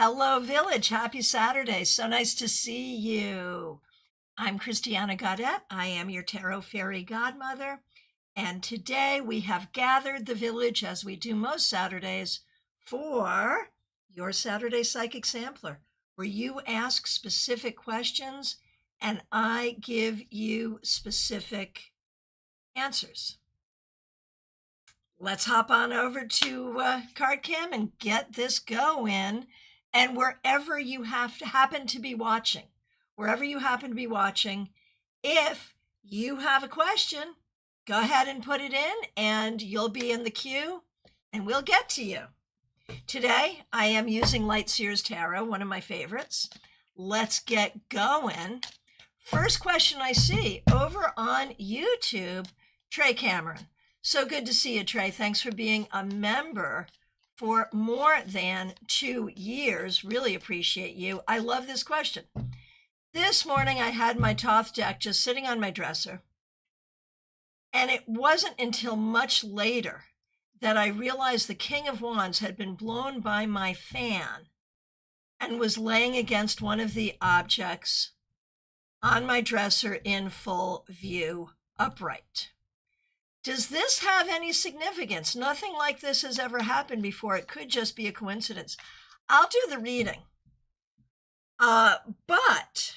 Hello, Village. Happy Saturday. So nice to see you. I'm Christiana Gaudet. I am your Tarot Fairy Godmother. And today we have gathered the village, as we do most Saturdays, for your Saturday Psychic Sampler, where you ask specific questions and I give you specific answers. Let's hop on over to CardCam and get this going. And wherever you happen to be watching, if you have a question, go ahead and put it in and you'll be in the queue and we'll get to you. Today, I am using Lightseer's Tarot, one of my favorites. Let's get going. First question I see over on YouTube, Trey Cameron. So good to see you, Trey. Thanks for being a member for more than 2 years. Really appreciate you. I love this question. This morning, I had my Thoth deck just sitting on my dresser. And it wasn't until much later that I realized the King of Wands had been blown by my fan and was laying against one of the objects on my dresser in full view, upright. Does this have any significance? Nothing like this has ever happened before. It could just be a coincidence. I'll do the reading. But,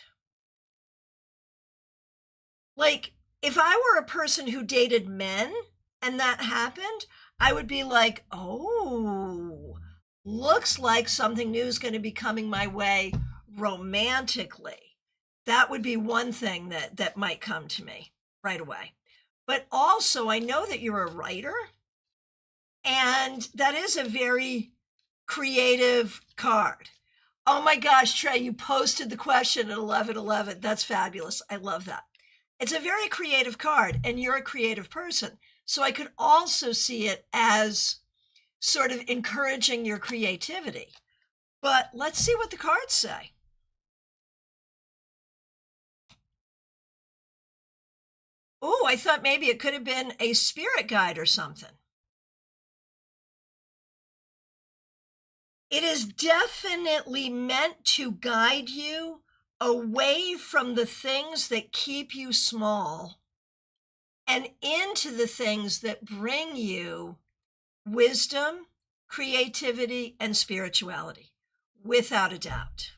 like, if I were a person who dated men and that happened, I would be like, oh, looks like something new is going to be coming my way romantically. That would be one thing that might come to me right away. But also, I know that you're a writer, and that is a very creative card. Oh my gosh, Trey, you posted the question at 11:11. That's fabulous. I love that. It's a very creative card, and you're a creative person. So I could also see it as sort of encouraging your creativity. But let's see what the cards say. Oh, I thought maybe it could have been a spirit guide or something. It is definitely meant to guide you away from the things that keep you small and into the things that bring you wisdom, creativity, and spirituality, without a doubt.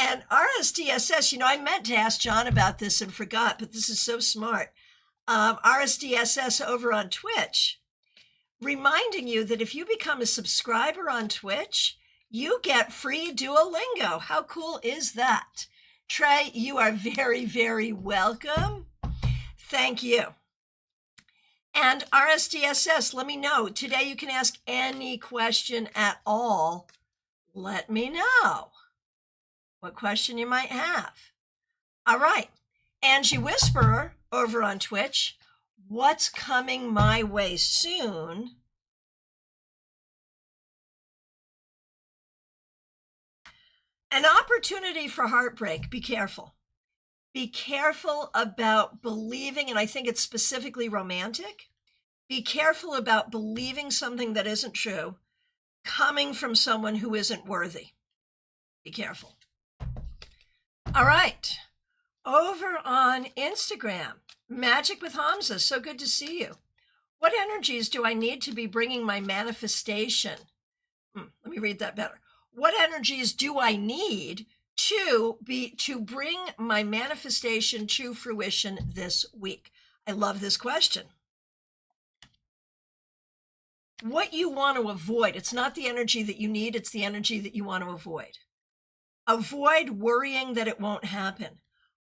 And RSDSS, I meant to ask John about this and forgot, but this is so smart. RSDSS over on Twitch, reminding you that if you become a subscriber on Twitch, you get free Duolingo. How cool is that? Trey, you are very, very welcome. Thank you. And RSDSS, let me know. Today you can ask any question at all. Let me know what question you might have. All right. Angie Whisperer over on Twitch. What's coming my way soon? An opportunity for heartbreak. Be careful. Be careful about believing, and I think it's specifically romantic. Be careful about believing something that isn't true, coming from someone who isn't worthy. Be careful. All right. Over on Instagram, Magic with Hamza. So good to see you. What energies do I need to be bringing my manifestation? Let me read that better. What energies do I need to bring my manifestation to fruition this week? I love this question. What you want to avoid, it's not the energy that you need, it's the energy that you want to avoid. Avoid worrying that it won't happen.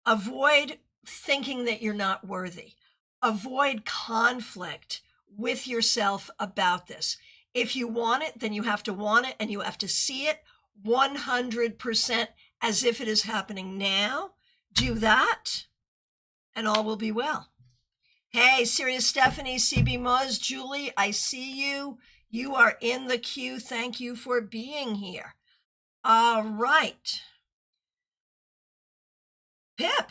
Avoid thinking that you're not worthy. Avoid conflict with yourself about this. If you want it, then you have to want it and you have to see it 100% as if it is happening now. Do that and all will be well. Hey, Sirius Stephanie, CB Moz, Julie, I see you. You are in the queue. Thank you for being here. All right. Pip,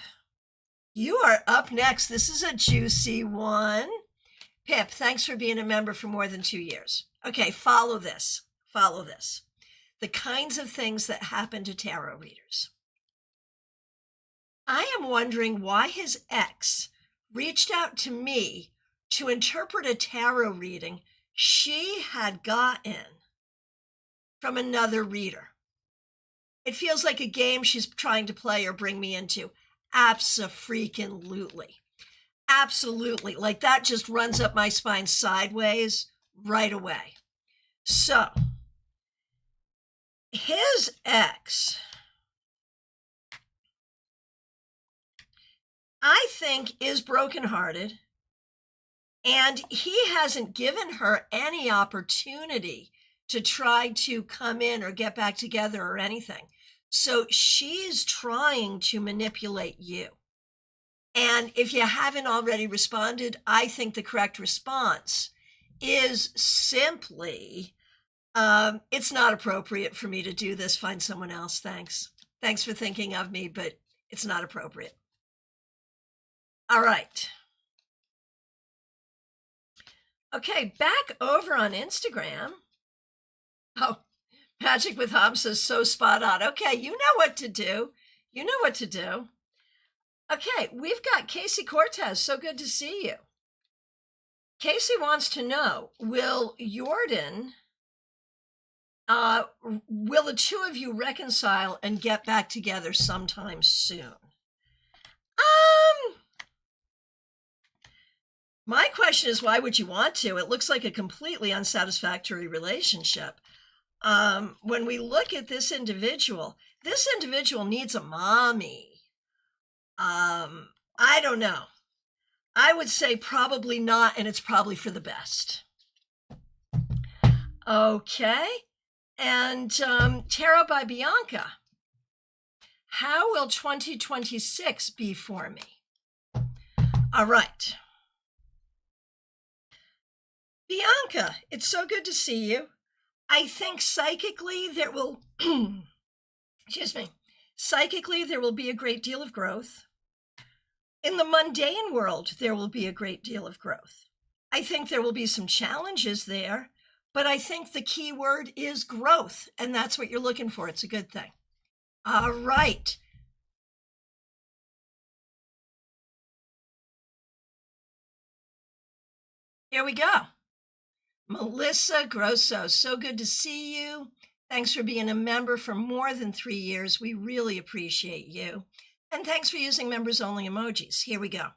you are up next. This is a juicy one. Pip, thanks for being a member for more than 2 years. Okay, follow this. the kinds of things that happen to tarot readers. I am wondering why his ex reached out to me to interpret a tarot reading she had gotten from another reader. It feels like a game she's trying to play or bring me into. Abso-freaking-lutely. Absolutely. Like that just runs up my spine sideways right away. So, his ex, I think, is brokenhearted, and he hasn't given her any opportunity to try to come in or get back together or anything. So she's trying to manipulate you. And if you haven't already responded, I think the correct response is simply, it's not appropriate for me to do this. Find someone else. Thanks. Thanks for thinking of me, but it's not appropriate. All right. Okay, back over on Instagram. Oh, Magic with Hobbs says so spot on. Okay, you know what to do. You know what to do. Okay, we've got Casey Cortez. So good to see you. Casey wants to know, will Jordan, will the two of you reconcile and get back together sometime soon? My question is, why would you want to? It looks like a completely unsatisfactory relationship. When we look at this individual needs a mommy. I don't know. I would say probably not, and it's probably for the best. Okay. And Tarot by Bianca. How will 2026 be for me? All right. Bianca, it's so good to see you. I think psychically there will, psychically there will be a great deal of growth. In the mundane world, there will be a great deal of growth. I think there will be some challenges there, but I think the key word is growth, and that's what you're looking for. It's a good thing. All right. Here we go. Melissa Grosso, so good to see you. Thanks for being a member for more than 3 years. We really appreciate you. And thanks for using members only emojis. Here we go.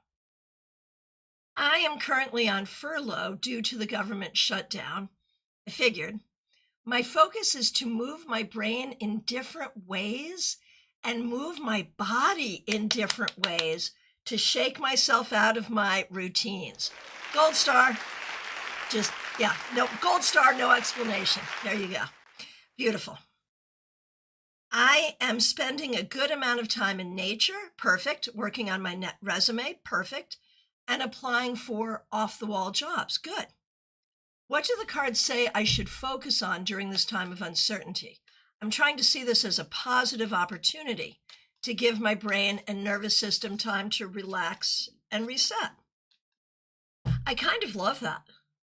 I am currently on furlough due to the government shutdown. I figured. My focus is to move my brain in different ways and move my body in different ways to shake myself out of my routines. Gold star. Just, yeah, no, gold star, no explanation. There you go. Beautiful. I am spending a good amount of time in nature. Perfect. Working on my resume. Perfect. And applying for off-the-wall jobs. Good. What do the cards say I should focus on during this time of uncertainty? I'm trying to see this as a positive opportunity to give my brain and nervous system time to relax and reset. I kind of love that.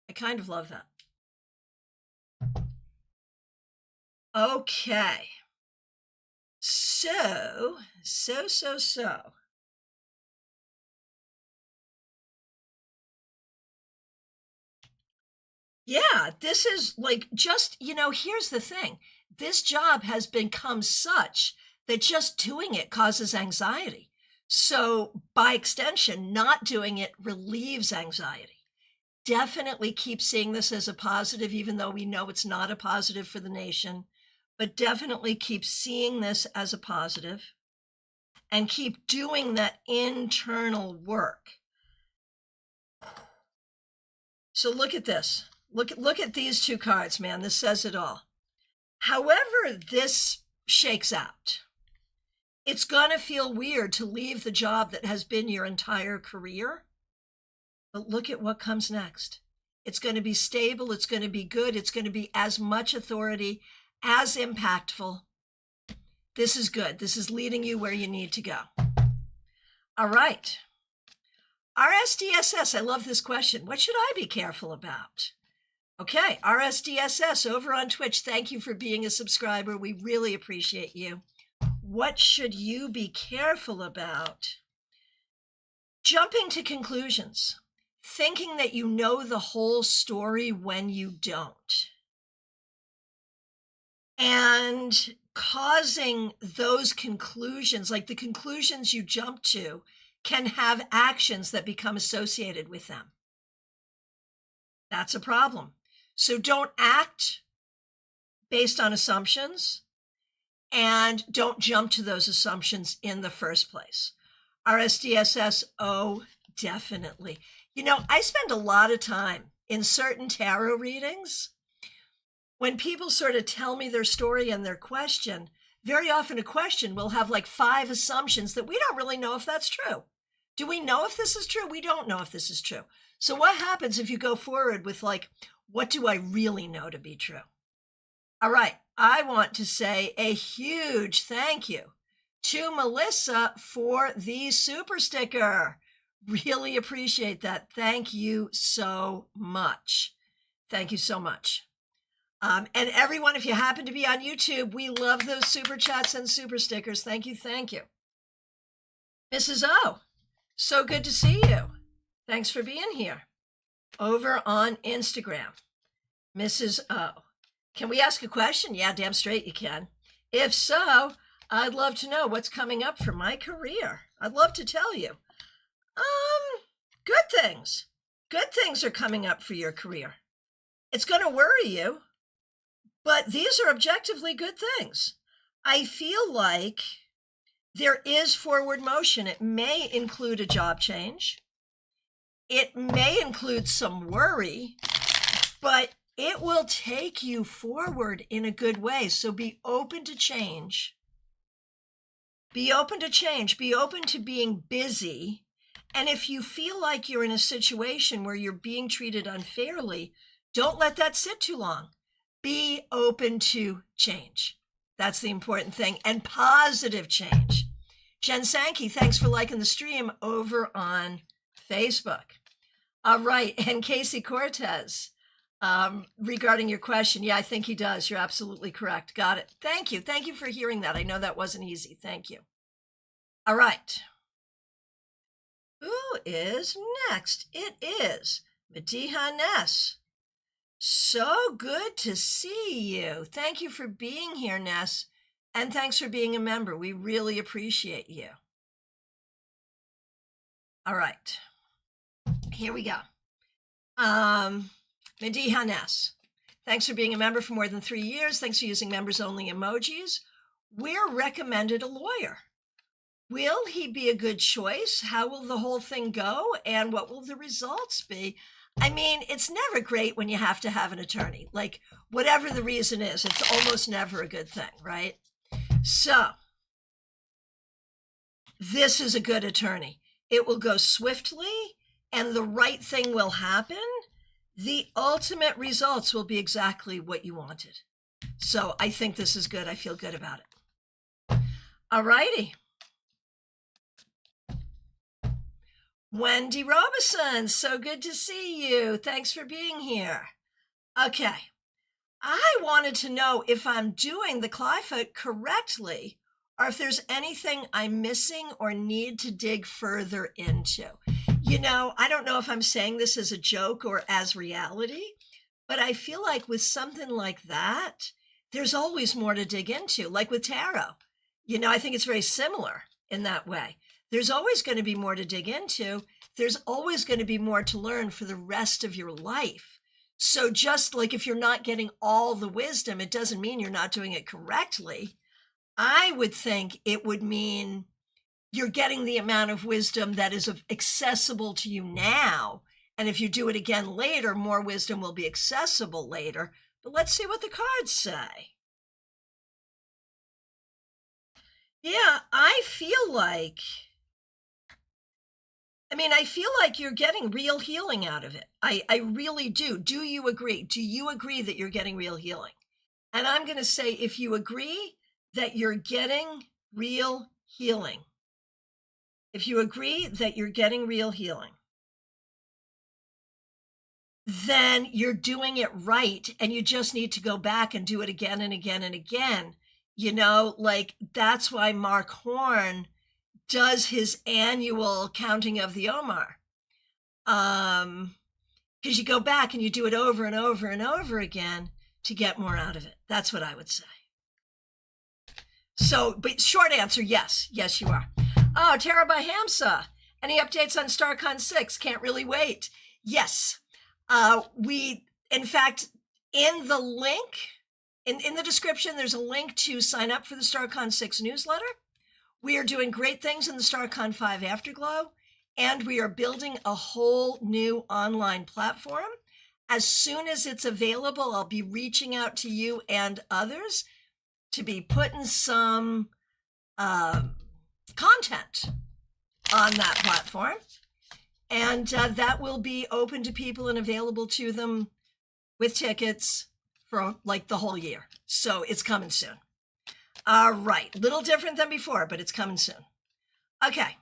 I kind of love that. Okay. So. Yeah, this is like just, here's the thing. This job has become such that just doing it causes anxiety. So by extension, not doing it relieves anxiety. Definitely keep seeing this as a positive, even though we know it's not a positive for the nation, but definitely keep seeing this as a positive and keep doing that internal work. So look at this. Look at these two cards, man. This says it all. However this shakes out, it's going to feel weird to leave the job that has been your entire career. But look at what comes next. It's going to be stable. It's going to be good. It's going to be as much authority, as impactful. This is good. This is leading you where you need to go. All right. RSDSS, I love this question. What should I be careful about? Okay, RSDSS over on Twitch. Thank you for being a subscriber. We really appreciate you. What should you be careful about? Jumping to conclusions, thinking that you know the whole story when you don't, and causing those conclusions, like the conclusions you jump to, can have actions that become associated with them. That's a problem. So don't act based on assumptions, and don't jump to those assumptions in the first place. RSDSS, oh, definitely. You know, I spend a lot of time in certain tarot readings. When people sort of tell me their story and their question, very often a question will have like 5 assumptions that we don't really know if that's true. Do we know if this is true? We don't know if this is true. So what happens if you go forward with like, what do I really know to be true? All right, I want to say a huge thank you to Melissa for the super sticker. Really appreciate that. Thank you so much. Thank you so much. And everyone, if you happen to be on YouTube, we love those super chats and super stickers. Thank you. Thank you. Mrs. O, so good to see you. Thanks for being here. Over on Instagram, Mrs. O. Can we ask a question? Yeah, damn straight you can. If so, I'd love to know what's coming up for my career. I'd love to tell you. Good things. Good things are coming up for your career. It's going to worry you, but these are objectively good things. I feel like there is forward motion. It may include a job change. It may include some worry, but it will take you forward in a good way. So be open to change. Be open to change. Be open to being busy. And if you feel like you're in a situation where you're being treated unfairly, don't let that sit too long. Be open to change. That's the important thing. And positive change. Jen Sankey, thanks for liking the stream over on Facebook. All right. And Casey Cortez, regarding your question, yeah, I think he does. You're absolutely correct. Got it. Thank you. Thank you for hearing that. I know that wasn't easy. Thank you. All right. Who is next? It is Mediha Ness. So good to see you. Thank you for being here, Ness. And thanks for being a member. We really appreciate you. All right. Here we go. Mediha Ness. Thanks for being a member for more than 3 years. Thanks for using members only emojis. We're recommended a lawyer. Will he be a good choice? How will the whole thing go? And what will the results be? I mean, it's never great when you have to have an attorney. Like, whatever the reason is, it's almost never a good thing, right? So, this is a good attorney. It will go swiftly, and the right thing will happen. The ultimate results will be exactly what you wanted. So, I think this is good. I feel good about it. All righty. Wendy Robeson, so good to see you. Thanks for being here. Okay. I wanted to know if I'm doing the Clyfoot correctly, or if there's anything I'm missing or need to dig further into. You know, I don't know if I'm saying this as a joke or as reality, but I feel like with something like that, there's always more to dig into, like with tarot. You know, I think it's very similar in that way. There's always going to be more to dig into. There's always going to be more to learn for the rest of your life. So just like if you're not getting all the wisdom, it doesn't mean you're not doing it correctly. I would think it would mean you're getting the amount of wisdom that is accessible to you now. And if you do it again later, more wisdom will be accessible later. But let's see what the cards say. Yeah, I feel like you're getting real healing out of it. I really do. Do you agree? Do you agree that you're getting real healing? And I'm going to say, if you agree that you're getting real healing, if you agree that you're getting real healing, then you're doing it right, and you just need to go back and do it again and again and again. You know, like that's why Mark Horn does his annual counting of the Omar. Because you go back and you do it over and over and over again to get more out of it. That's what I would say. So, but short answer, yes. Yes, you are. Oh, Tara by Hamsa. Any updates on StaarCon 6? Can't really wait. Yes. In fact, in the link, in the description, there's a link to sign up for the StaarCon 6 newsletter. We are doing great things in the StaarCon 5 Afterglow, and we are building a whole new online platform. As soon as it's available, I'll be reaching out to you and others to be putting some content on that platform. And that will be open to people and available to them with tickets for like the whole year. So it's coming soon. All right. Little different than before, but it's coming soon. Okay.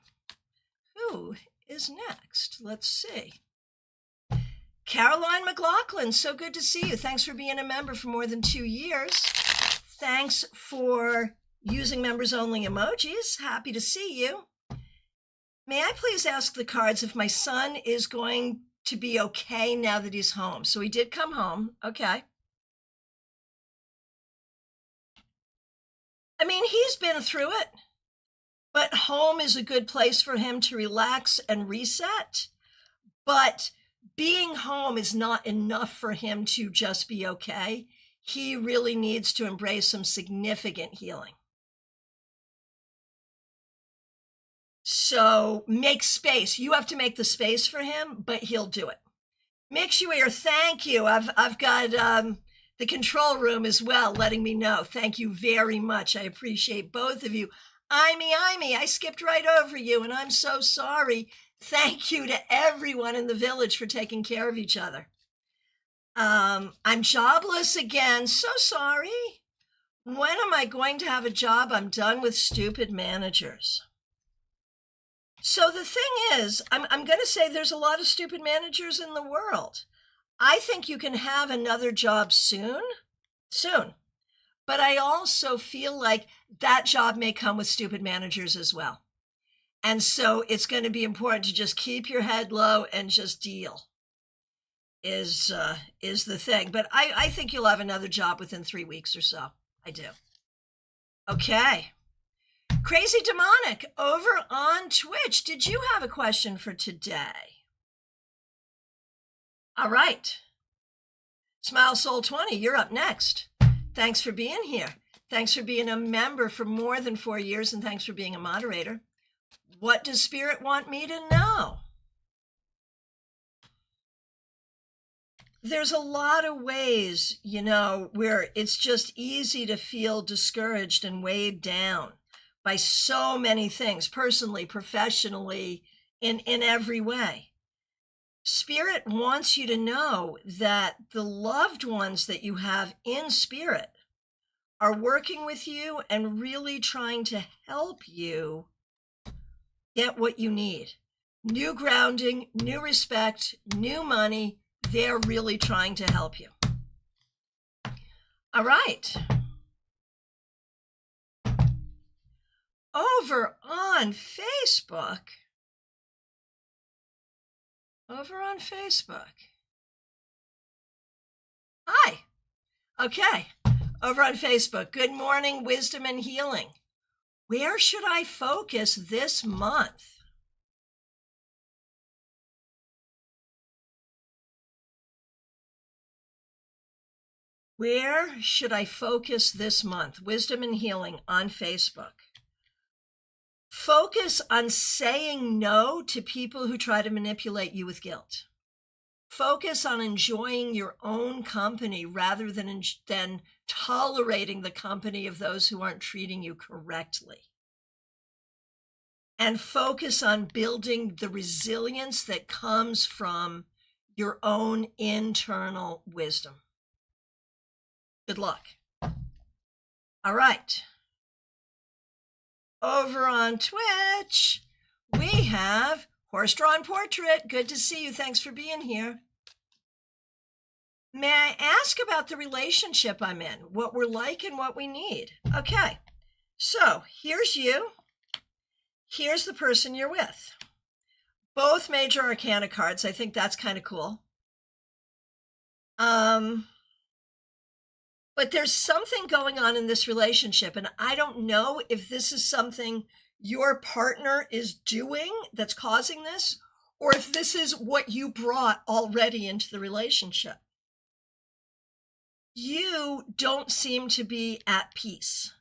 Who is next? Let's see. Caroline McLaughlin, so good to see you. Thanks for being a member for more than 2 years. Thanks for using members only emojis. Happy to see you. May I please ask the cards if my son is going to be okay now that he's home? So he did come home. Okay. I mean, he's been through it, but home is a good place for him to relax and reset. But being home is not enough for him to just be okay. He really needs to embrace some significant healing. So make space. You have to make the space for him, but he'll do it. Mixuair, thank you. I've got the control room as well letting me know. Thank you very much. I appreciate both of you. Imee, I skipped right over you, and I'm so sorry. Thank you to everyone in the village for taking care of each other. I'm jobless again. So sorry. When am I going to have a job? I'm done with stupid managers. So the thing is, I'm going to say there's a lot of stupid managers in the world. I think you can have another job soon. But I also feel like that job may come with stupid managers as well. And so it's going to be important to just keep your head low and just deal is the thing. But I think you'll have another job within 3 weeks or so. I do. Okay. Crazy Demonic over on Twitch. Did you have a question for today? All right. Smile Soul 20, you're up next. Thanks for being here. Thanks for being a member for more than 4 years, and thanks for being a moderator. What does Spirit want me to know? There's a lot of ways, you know, where it's just easy to feel discouraged and weighed down by so many things, personally, professionally, in every way. Spirit wants you to know that the loved ones that you have in spirit are working with you and really trying to help you get what you need. New grounding, new respect, new money. They're really trying to help you. All right. Over on Facebook. Hi. Okay. Over on Facebook. Good morning, wisdom and healing. Where should I focus this month? Where should I focus this month? Wisdom and healing on Facebook. Focus on saying no to people who try to manipulate you with guilt. Focus on enjoying your own company rather than tolerating the company of those who aren't treating you correctly. And focus on building the resilience that comes from your own internal wisdom. Good luck. All right. Over on Twitch, we have Horse Drawn Portrait. Good to see you. Thanks for being here. May I ask about the relationship I'm in, what we're like and what we need? Okay, so here's you. Here's the person you're with. Both major arcana cards. I think that's kind of cool. But there's something going on in this relationship, and I don't know if this is something your partner is doing that's causing this, or if this is what you brought already into the relationship. You don't seem to be at peace.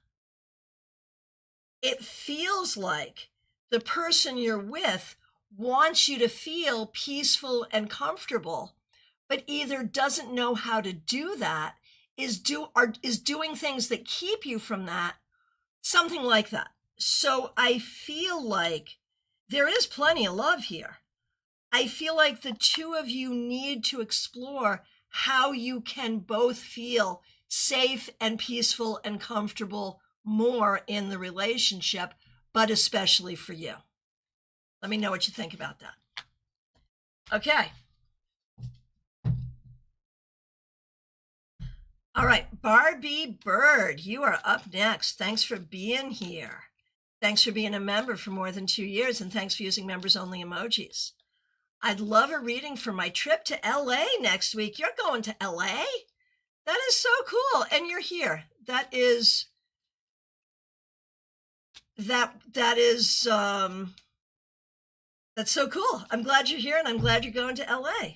It feels like the person you're with wants you to feel peaceful and comfortable, but either doesn't know how to do that, is doing things that keep you from that, something like that. So I feel like there is plenty of love here. I feel like the two of you need to explore how you can both feel safe and peaceful and comfortable more in the relationship, but especially for you. Let me know what you think about that. Okay. All right, Barbie Bird, you are up next. Thanks for being here. Thanks for being a member for more than 2 years, and thanks for using members-only emojis. I'd love a reading for my trip to LA next week. You're going to LA? That is so cool, and you're here. That's so cool. I'm glad you're here, and I'm glad you're going to LA.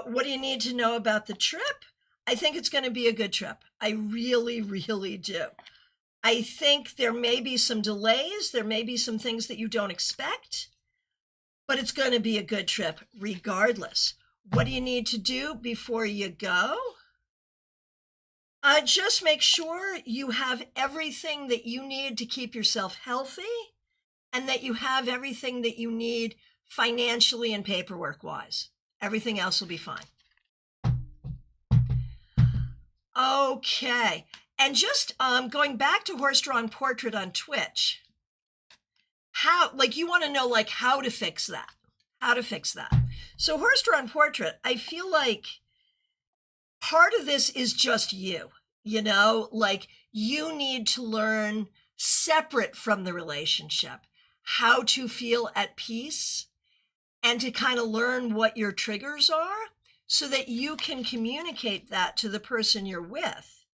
What do you need to know about the trip? I think it's going to be a good trip. I really, really do. I think there may be some delays. There may be some things that you don't expect, but it's going to be a good trip regardless. What do you need to do before you go? Just make sure you have everything that you need to keep yourself healthy, and that you have everything that you need financially and paperwork-wise. Everything else will be fine. Okay, and just going back to horse-drawn portrait on Twitch, you want to know how to fix that. So horse-drawn portrait, I feel like part of this is just you need to learn separate from the relationship how to feel at peace and to kind of learn what your triggers are, so that you can communicate that to the person you're with.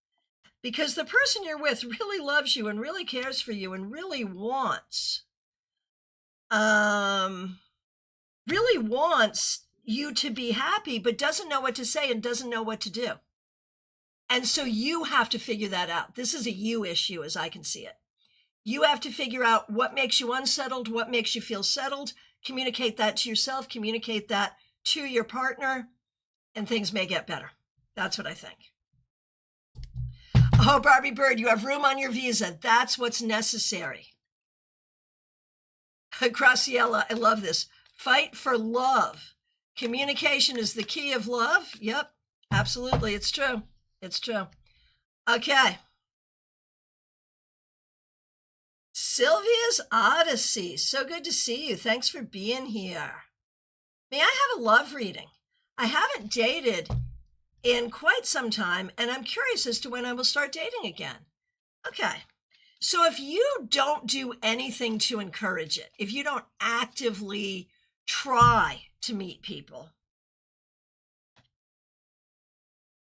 Because the person you're with really loves you and really cares for you and really wants you to be happy, but doesn't know what to say and doesn't know what to do. And so you have to figure that out. This is a you issue as I can see it. You have to figure out what makes you unsettled, what makes you feel settled, communicate that to yourself, communicate that to your partner, and things may get better. That's what I think. Oh, Barbie Bird, you have room on your visa. That's what's necessary. Graciela, I love this. Fight for love. Communication is the key of love. Yep, absolutely. It's true. It's true. Okay. Sylvia's Odyssey. So good to see you. Thanks for being here. May I have a love reading? I haven't dated in quite some time, and I'm curious as to when I will start dating again. Okay. So if you don't do anything to encourage it, if you don't actively try to meet people,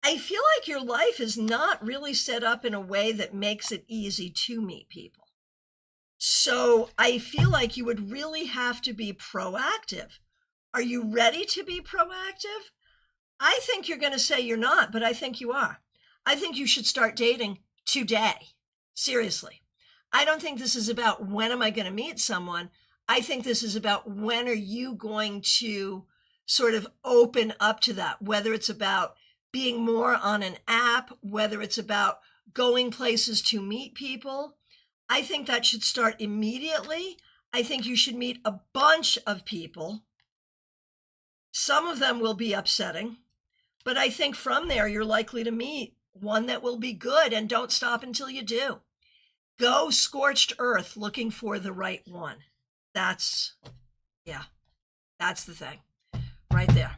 I feel like your life is not really set up in a way that makes it easy to meet people. So I feel like you would really have to be proactive. Are you ready to be proactive? I think you're going to say you're not, but I think you are. I think you should start dating today. Seriously. I don't think this is about when am I going to meet someone. I think this is about when are you going to sort of open up to that, whether it's about being more on an app, whether it's about going places to meet people. I think that should start immediately. I think you should meet a bunch of people. Some of them will be upsetting, but I think from there you're likely to meet one that will be good, and don't stop until you do. Go scorched earth looking for the right one. That's the thing right there.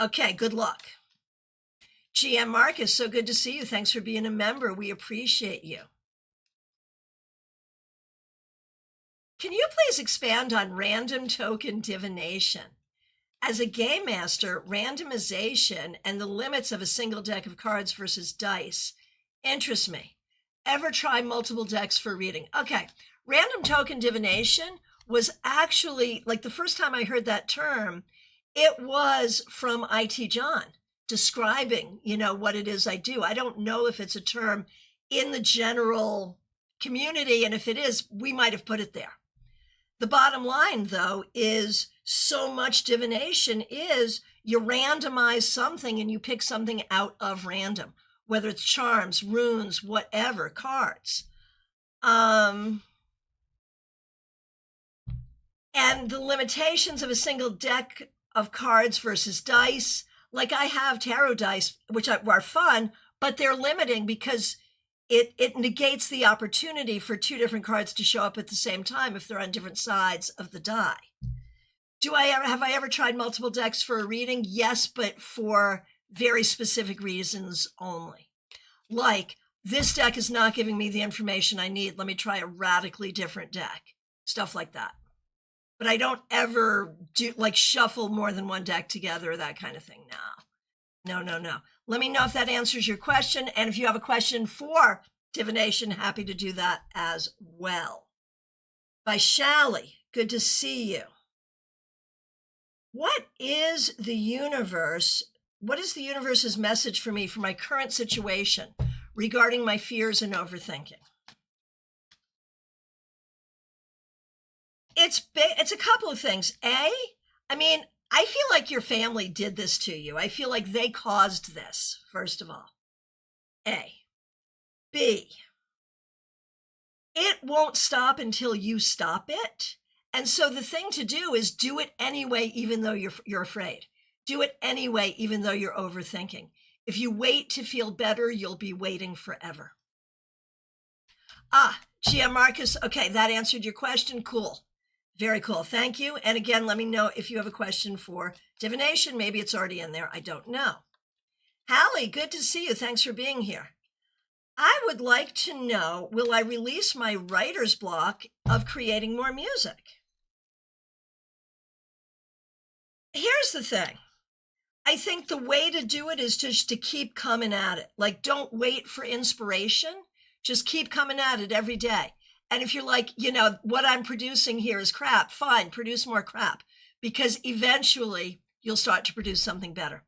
Okay, good luck. GM Marcus, so good to see you. Thanks for being a member. We appreciate you. Can you please expand on random token divination? As a game master, randomization and the limits of a single deck of cards versus dice interest me. Ever try multiple decks for reading? Okay, random token divination was actually, like the first time I heard that term, it was from IT John describing, what it is I do. I don't know if it's a term in the general community, and if it is, we might have put it there. The bottom line, though, is so much divination is you randomize something and you pick something out of random, whether it's charms, runes, whatever, cards. And the limitations of a single deck of cards versus dice, like I have tarot dice, which are fun, but they're limiting because it negates the opportunity for two different cards to show up at the same time if they're on different sides of the die. Have I ever tried multiple decks for a reading? Yes, but for very specific reasons only. Like, this deck is not giving me the information I need. Let me try a radically different deck. Stuff like that. But I don't ever shuffle more than one deck together or that kind of thing. No. Let me know if that answers your question. And if you have a question for divination, happy to do that as well. By Shally, good to see you. What is the universe's message for me for my current situation regarding my fears and overthinking? It's a couple of things. I feel like your family did this to you. I feel like they caused this, first of all. A. B. It won't stop until you stop it. And so the thing to do is do it anyway, even though you're afraid. Do it anyway, even though you're overthinking. If you wait to feel better, you'll be waiting forever. Gia Marcus. Okay, that answered your question. Cool. Very cool. Thank you. And again, let me know if you have a question for divination. Maybe it's already in there. I don't know. Hallie, good to see you. Thanks for being here. I would like to know, will I release my writer's block of creating more music? Here's the thing. I think the way to do it is just to keep coming at it. Like, don't wait for inspiration. Just keep coming at it every day. And if you're like, what I'm producing here is crap, fine, produce more crap, because eventually you'll start to produce something better.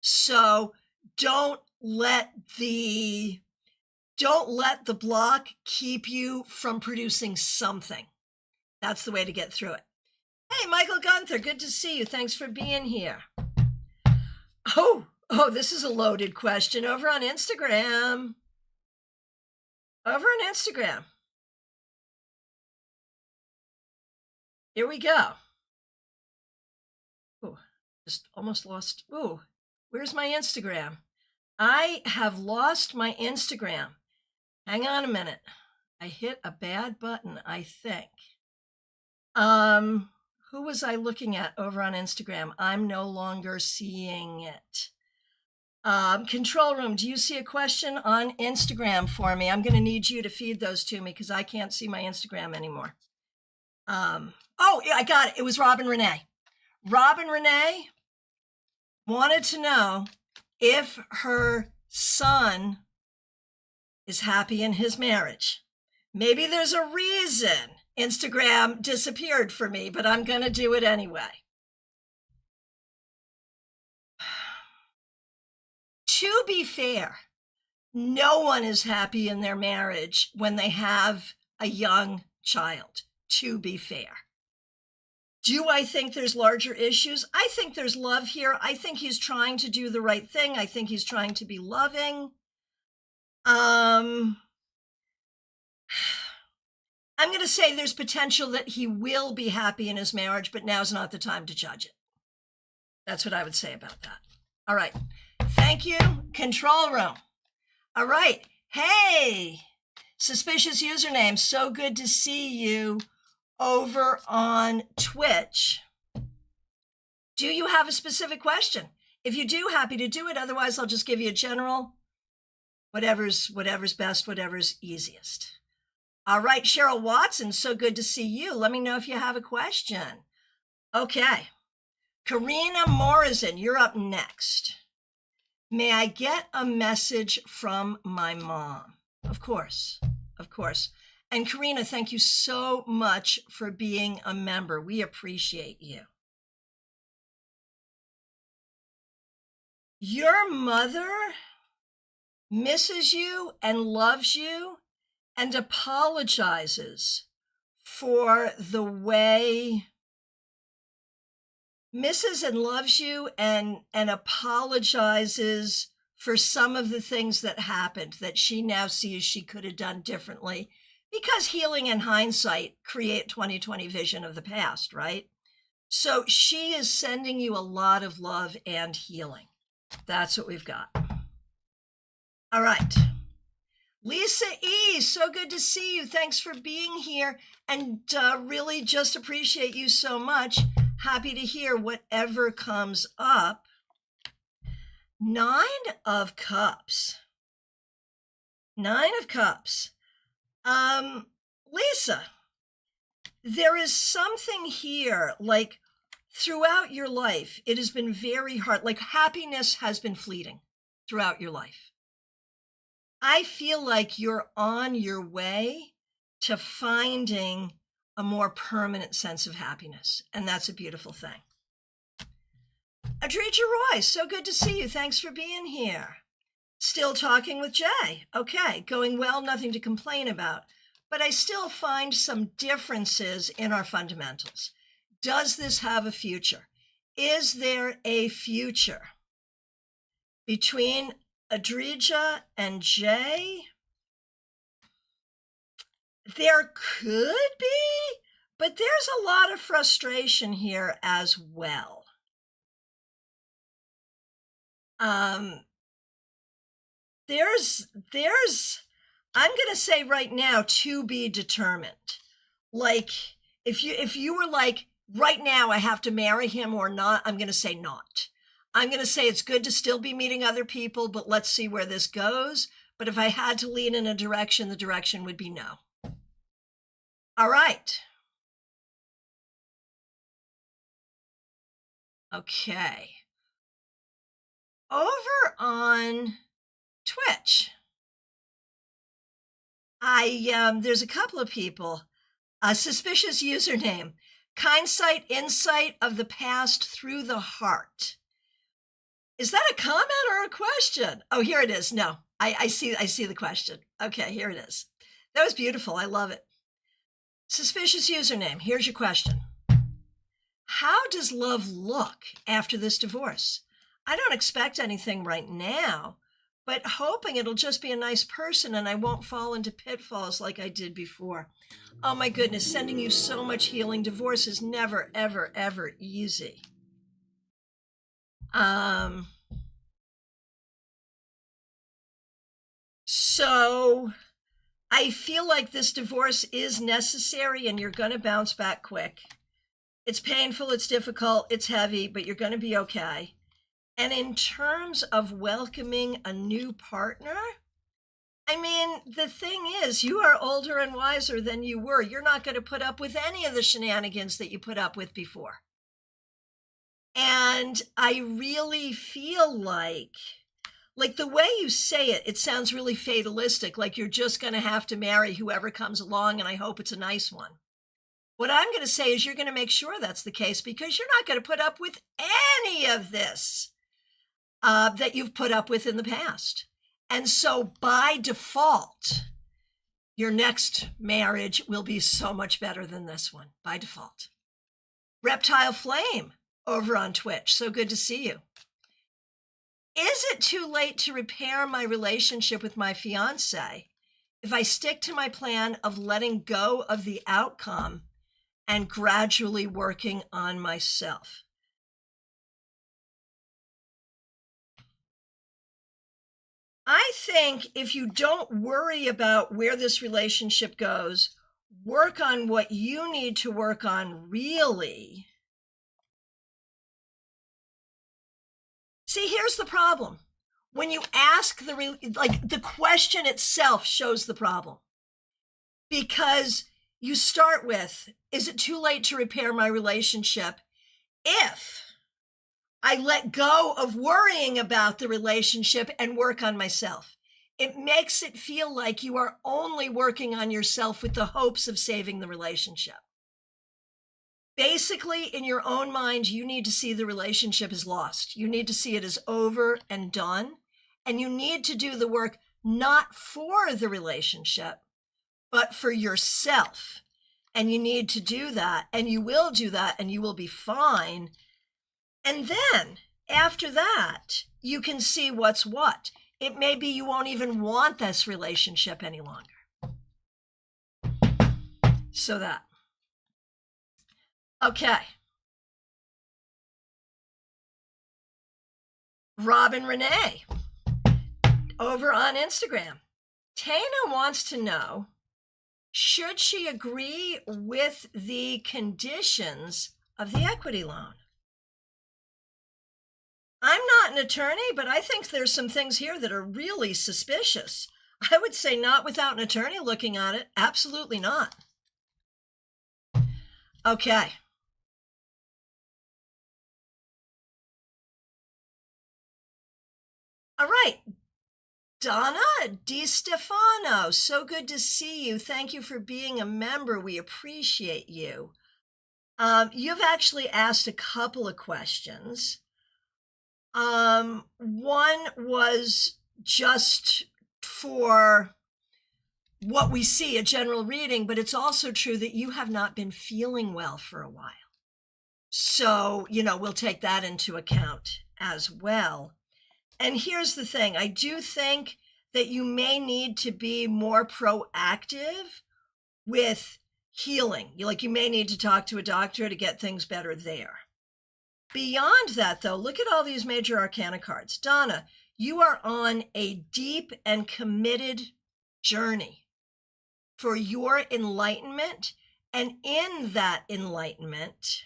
So don't let the block keep you from producing something. That's the way to get through it. Hey, Michael Gunther, good to see you. Thanks for being here. Oh, this is a loaded question over on Instagram. Here we go. Oh, just almost lost. Oh, where's my Instagram? I have lost my Instagram. Hang on a minute. I hit a bad button, I think. Who was I looking at over on Instagram? I'm no longer seeing it. Control room, do you see a question on Instagram for me? I'm going to need you to feed those to me because I can't see my Instagram anymore. Oh, yeah, I got it. It was Robin Renee. Robin Renee wanted to know if her son is happy in his marriage. Maybe there's a reason Instagram disappeared for me, but I'm going to do it anyway. To be fair, no one is happy in their marriage when they have a young child, to be fair. Do I think there's larger issues? I think there's love here. I think he's trying to do the right thing. I think he's trying to be loving. I'm going to say there's potential that he will be happy in his marriage, but now's not the time to judge it. That's what I would say about that. All right. Thank you, control room. All right. Hey, suspicious username. So good to see you over on Twitch. Do you have a specific question? If you do, happy to do it. Otherwise, I'll just give you a general, whatever's best, whatever's easiest. All right, Cheryl Watson, so good to see you. Let me know if you have a question. Okay. Karina Morrison, you're up next. May I get a message from my mom? Of course, of course. And Karina, thank you so much for being a member. We appreciate you. Your mother misses you and loves you and apologizes for the way, misses and loves you and apologizes for some of the things that happened that she now sees she could have done differently, because healing and hindsight create 20/20 vision of the past, right? So she is sending you a lot of love and healing. That's what we've got. All right. Lisa E., so good to see you. Thanks for being here, and really just appreciate you so much. Happy to hear whatever comes up. 9 of Cups. 9 of Cups. Lisa, there is something here, like throughout your life, it has been very hard. Like happiness has been fleeting throughout your life. I feel like you're on your way to finding a more permanent sense of happiness, and that's a beautiful thing. Adrija Roy, so good to see you. Thanks for being here. Still talking with Jay. Okay, going well, nothing to complain about, but I still find some differences in our fundamentals. Does this have a future? Is there a future between Adrija and Jay? There could be, but there's a lot of frustration here as well. There's I'm going to say right now, to be determined. Like if you were like, right now I have to marry him or not, I'm going to say not. I'm going to say it's good to still be meeting other people, but let's see where this goes. But if I had to lean in a direction, the direction would be no. All right. Okay. Over on Twitch, there's a couple of people. A suspicious username. Kind sight, insight of the past through the heart. Is that a comment or a question? Oh, here it is. No, I see the question. Okay, here it is. That was beautiful. I love it. Suspicious username. Here's your question. How does love look after this divorce? I don't expect anything right now, but hoping it'll just be a nice person and I won't fall into pitfalls like I did before. Oh my goodness, sending you so much healing. Divorce is never, ever, ever easy. So I feel like this divorce is necessary and you're going to bounce back quick. It's painful, it's difficult, it's heavy, but you're going to be okay. And in terms of welcoming a new partner, I mean, the thing is, you are older and wiser than you were. You're not going to put up with any of the shenanigans that you put up with before. And I really feel like the way you say it, it sounds really fatalistic, like you're just going to have to marry whoever comes along, and I hope it's a nice one. What I'm going to say is you're going to make sure that's the case, because you're not going to put up with any of this that you've put up with in the past. And so by default, your next marriage will be so much better than this one, by default. Reptile Flame over on Twitch. So good to see you. Is it too late to repair my relationship with my fiance if I stick to my plan of letting go of the outcome and gradually working on myself? I think if you don't worry about where this relationship goes, work on what you need to work on really. See, here's the problem. When you ask the question itself shows the problem. Because you start with, is it too late to repair my relationship if I let go of worrying about the relationship and work on myself? It makes it feel like you are only working on yourself with the hopes of saving the relationship. Basically, in your own mind, you need to see the relationship as lost. You need to see it as over and done. And you need to do the work not for the relationship, but for yourself. And you need to do that, and you will do that, and you will be fine. And then after that, you can see what's what. It may be you won't even want this relationship any longer. So that. Okay. Robin Renee over on Instagram. Tana wants to know, should she agree with the conditions of the equity loan? I'm not an attorney, but I think there's some things here that are really suspicious. I would say not without an attorney looking at it. Absolutely not. Okay. All right. Donna DiStefano, so good to see you. Thank you for being a member. We appreciate you. You've actually asked a couple of questions. One was just for what we see, a general reading, but it's also true that you have not been feeling well for a while. So, we'll take that into account as well. And here's the thing. I do think that you may need to be more proactive with healing. You may need to talk to a doctor to get things better there. Beyond that, though, look at all these major arcana cards. Donna, you are on a deep and committed journey for your enlightenment. And in that enlightenment,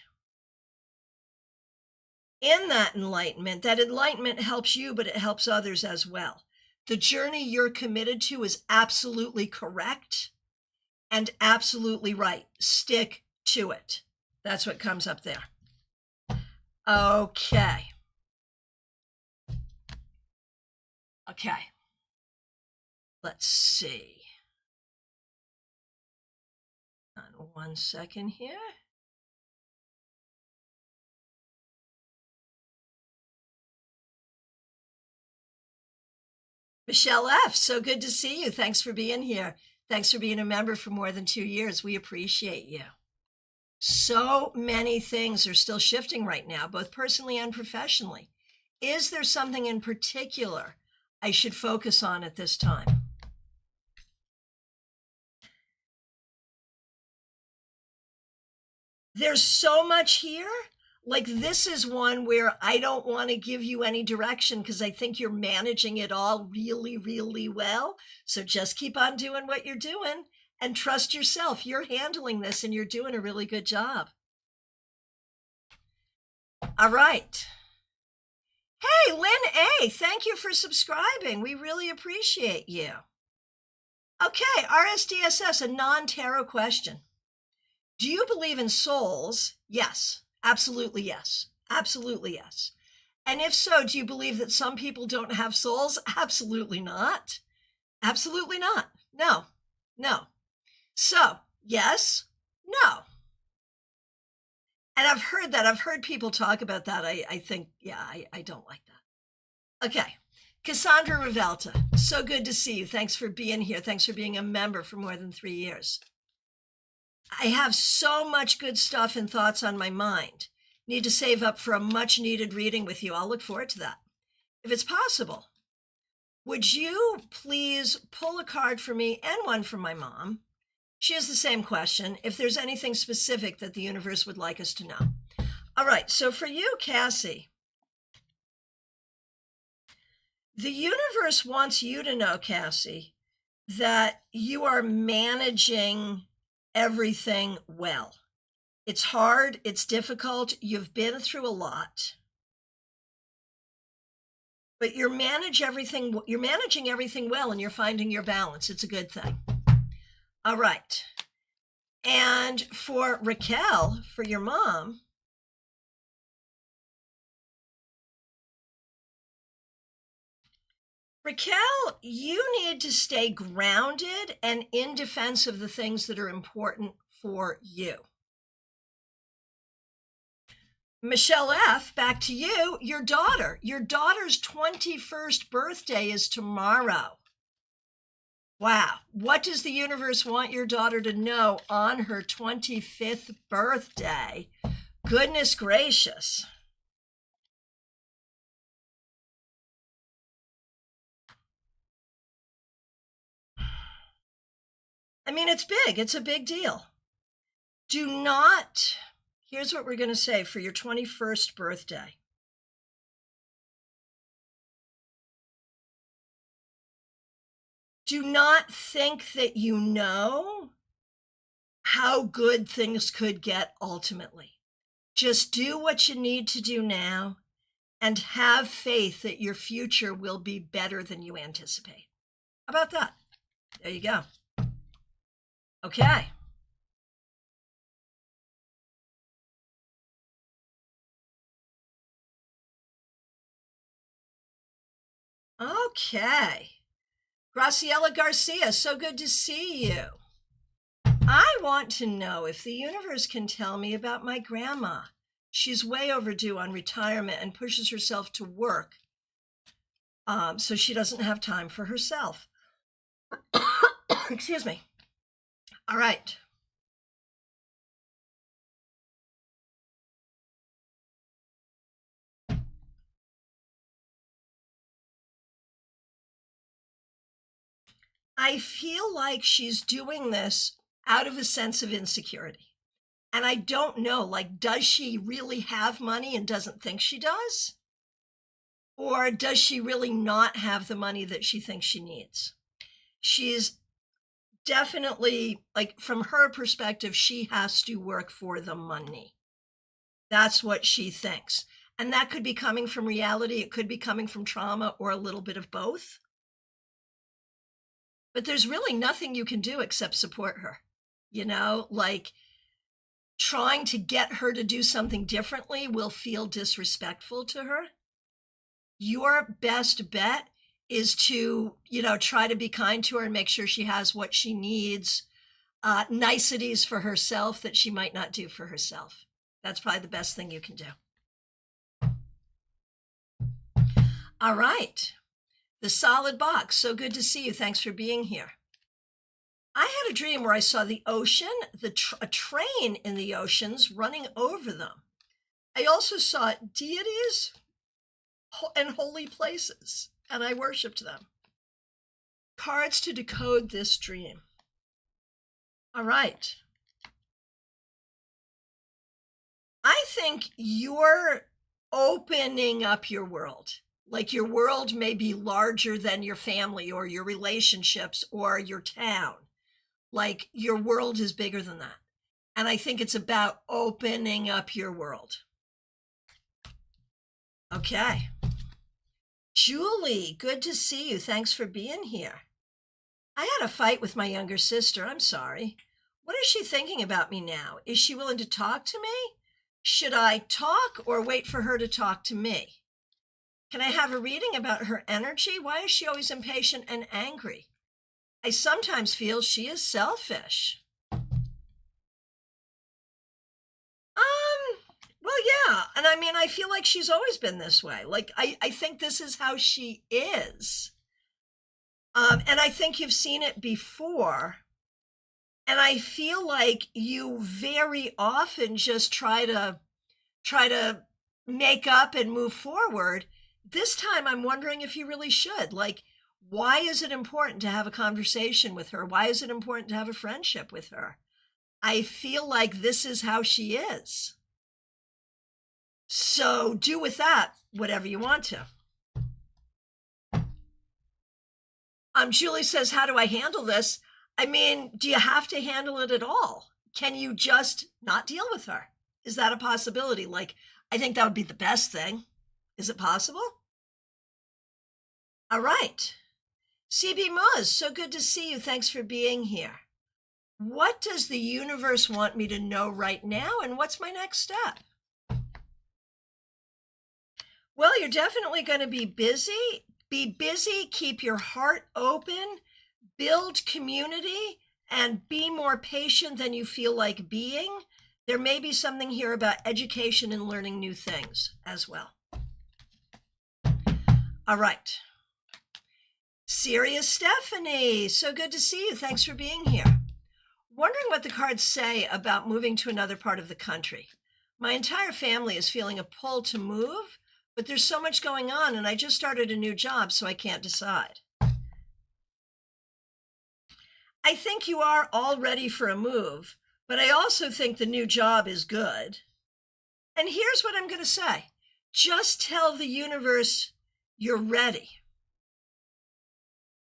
that enlightenment helps you, but it helps others as well. The journey you're committed to is absolutely correct and absolutely right. Stick to it. That's what comes up there. Okay. Let's see. On 1 second here. Michelle F., so good to see you. Thanks for being here. Thanks for being a member for more than 2 years. We appreciate you. So many things are still shifting right now, both personally and professionally. Is there something in particular I should focus on at this time? There's so much here. This is one where I don't want to give you any direction because I think you're managing it all really, really well. So just keep on doing what you're doing and trust yourself. You're handling this and you're doing a really good job. All right. Hey, Lynn A., thank you for subscribing. We really appreciate you. Okay, RSDSS, a non-tarot question. Do you believe in souls? Yes. Absolutely yes. Absolutely yes. And if so, do you believe that some people don't have souls? Absolutely not. Absolutely not. No. So, yes, no. And I've heard that. I've heard people talk about that. I think, I don't like that. Okay. Cassandra Revelta, so good to see you. Thanks for being here. Thanks for being a member for more than 3 years. I have so much good stuff and thoughts on my mind. Need to save up for a much needed reading with you. I'll look forward to that. If it's possible, would you please pull a card for me and one for my mom? She has the same question. If there's anything specific that the universe would like us to know. All right. So for you, Cassie, the universe wants you to know, Cassie, that you are managing everything well. It's hard. It's difficult. You've been through a lot. But you're managing everything well, and you're finding your balance. It's a good thing. All right. And for Raquel, for your mom, Raquel, you need to stay grounded and in defense of the things that are important for you. Michelle F., back to you. Your daughter's 21st birthday is tomorrow. Wow. What does the universe want your daughter to know on her 25th birthday? Goodness gracious. I mean, it's big. It's a big deal. Here's what we're going to say for your 21st birthday. Do not think that you know how good things could get ultimately. Just do what you need to do now and have faith that your future will be better than you anticipate. How about that? There you go. Okay. Okay. Graciela Garcia, so good to see you. I want to know if the universe can tell me about my grandma. She's way overdue on retirement and pushes herself to work, so she doesn't have time for herself. Excuse me. All right. I feel like she's doing this out of a sense of insecurity. And I don't know, like, does she really have money and doesn't think she does? Or does she really not have the money that she thinks she needs? She's definitely, like, from her perspective, she has to work for the money. That's what she thinks. And that could be coming from reality. It could be coming from trauma, or a little bit of both. But there's really nothing you can do except support her. You know, like, trying to get her to do something differently will feel disrespectful to her. Your best bet is to, try to be kind to her and make sure she has what she needs, niceties for herself that she might not do for herself. That's probably the best thing you can do. All right. The Solid Box, so good to see you. Thanks for being here. I had a dream where I saw the ocean, a train in the oceans running over them. I also saw deities and holy places, and I worshiped them. Cards to decode this dream. All right. I think you're opening up your world. Like, your world may be larger than your family or your relationships or your town. Like, your world is bigger than that. And I think it's about opening up your world. Okay. Julie, good to see you. Thanks for being here. I had a fight with my younger sister. I'm sorry. What is she thinking about me now? Is she willing to talk to me? Should I talk or wait for her to talk to me? Can I have a reading about her energy? Why is she always impatient and angry? I sometimes feel she is selfish. Well, yeah. And I mean, I feel like she's always been this way. Like, I think this is how she is. And I think you've seen it before. And I feel like you very often just try to make up and move forward. This time, I'm wondering if you really should. Like, why is it important to have a conversation with her? Why is it important to have a friendship with her? I feel like this is how she is. So do with that whatever you want to. Julie says, how do I handle this? I mean, do you have to handle it at all? Can you just not deal with her? Is that a possibility? Like, I think that would be the best thing. Is it possible? All right. CB Moz, so good to see you. Thanks for being here. What does the universe want me to know right now, and what's my next step? Well, you're definitely going to be busy. Be busy, keep your heart open, build community, and be more patient than you feel like being. There may be something here about education and learning new things as well. All right. Serious Stephanie, so good to see you. Thanks for being here. Wondering what the cards say about moving to another part of the country. My entire family is feeling a pull to move, but there's so much going on, and I just started a new job, so I can't decide. I think you are all ready for a move, but I also think the new job is good. And here's what I'm going to say. Just tell the universe you're ready.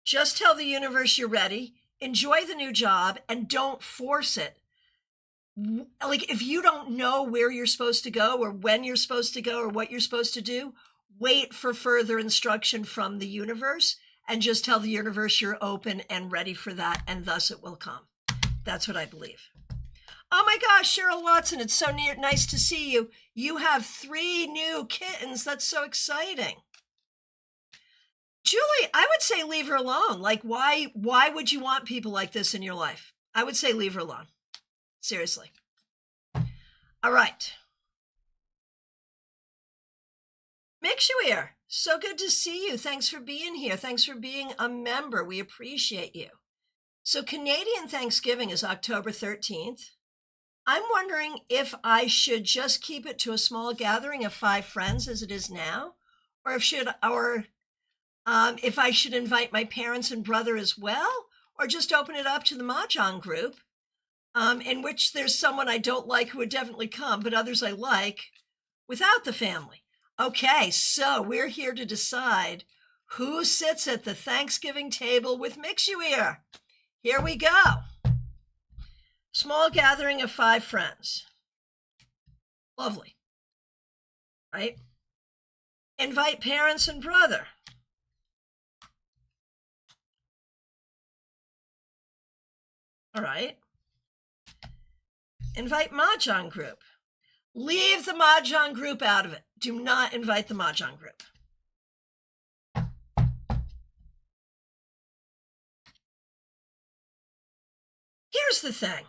Just tell the universe you're ready, enjoy the new job, and don't force it. Like, if you don't know where you're supposed to go or when you're supposed to go or what you're supposed to do, wait for further instruction from the universe and just tell the universe you're open and ready for that, and thus it will come. That's what I believe. Oh my gosh, Cheryl Watson, it's so nice to see you. You have 3 new kittens. That's so exciting. Julie, I would say leave her alone. Like, why would you want people like this in your life? I would say leave her alone. Seriously. All right. Mixuir, so good to see you. Thanks for being here. Thanks for being a member. We appreciate you. So Canadian Thanksgiving is October 13th. I'm wondering if I should just keep it to a small gathering of 5 friends as it is now, or if I should invite my parents and brother as well, or just open it up to the Mahjong group, in which there's someone I don't like who would definitely come, but others I like without the family. Okay, so we're here to decide who sits at the Thanksgiving table with Mixuir. Here we go. Small gathering of 5 friends. Lovely, right? Invite parents and brother. All right. Invite Mahjong group. Leave the Mahjong group out of it. Do not invite the Mahjong group. Here's the thing.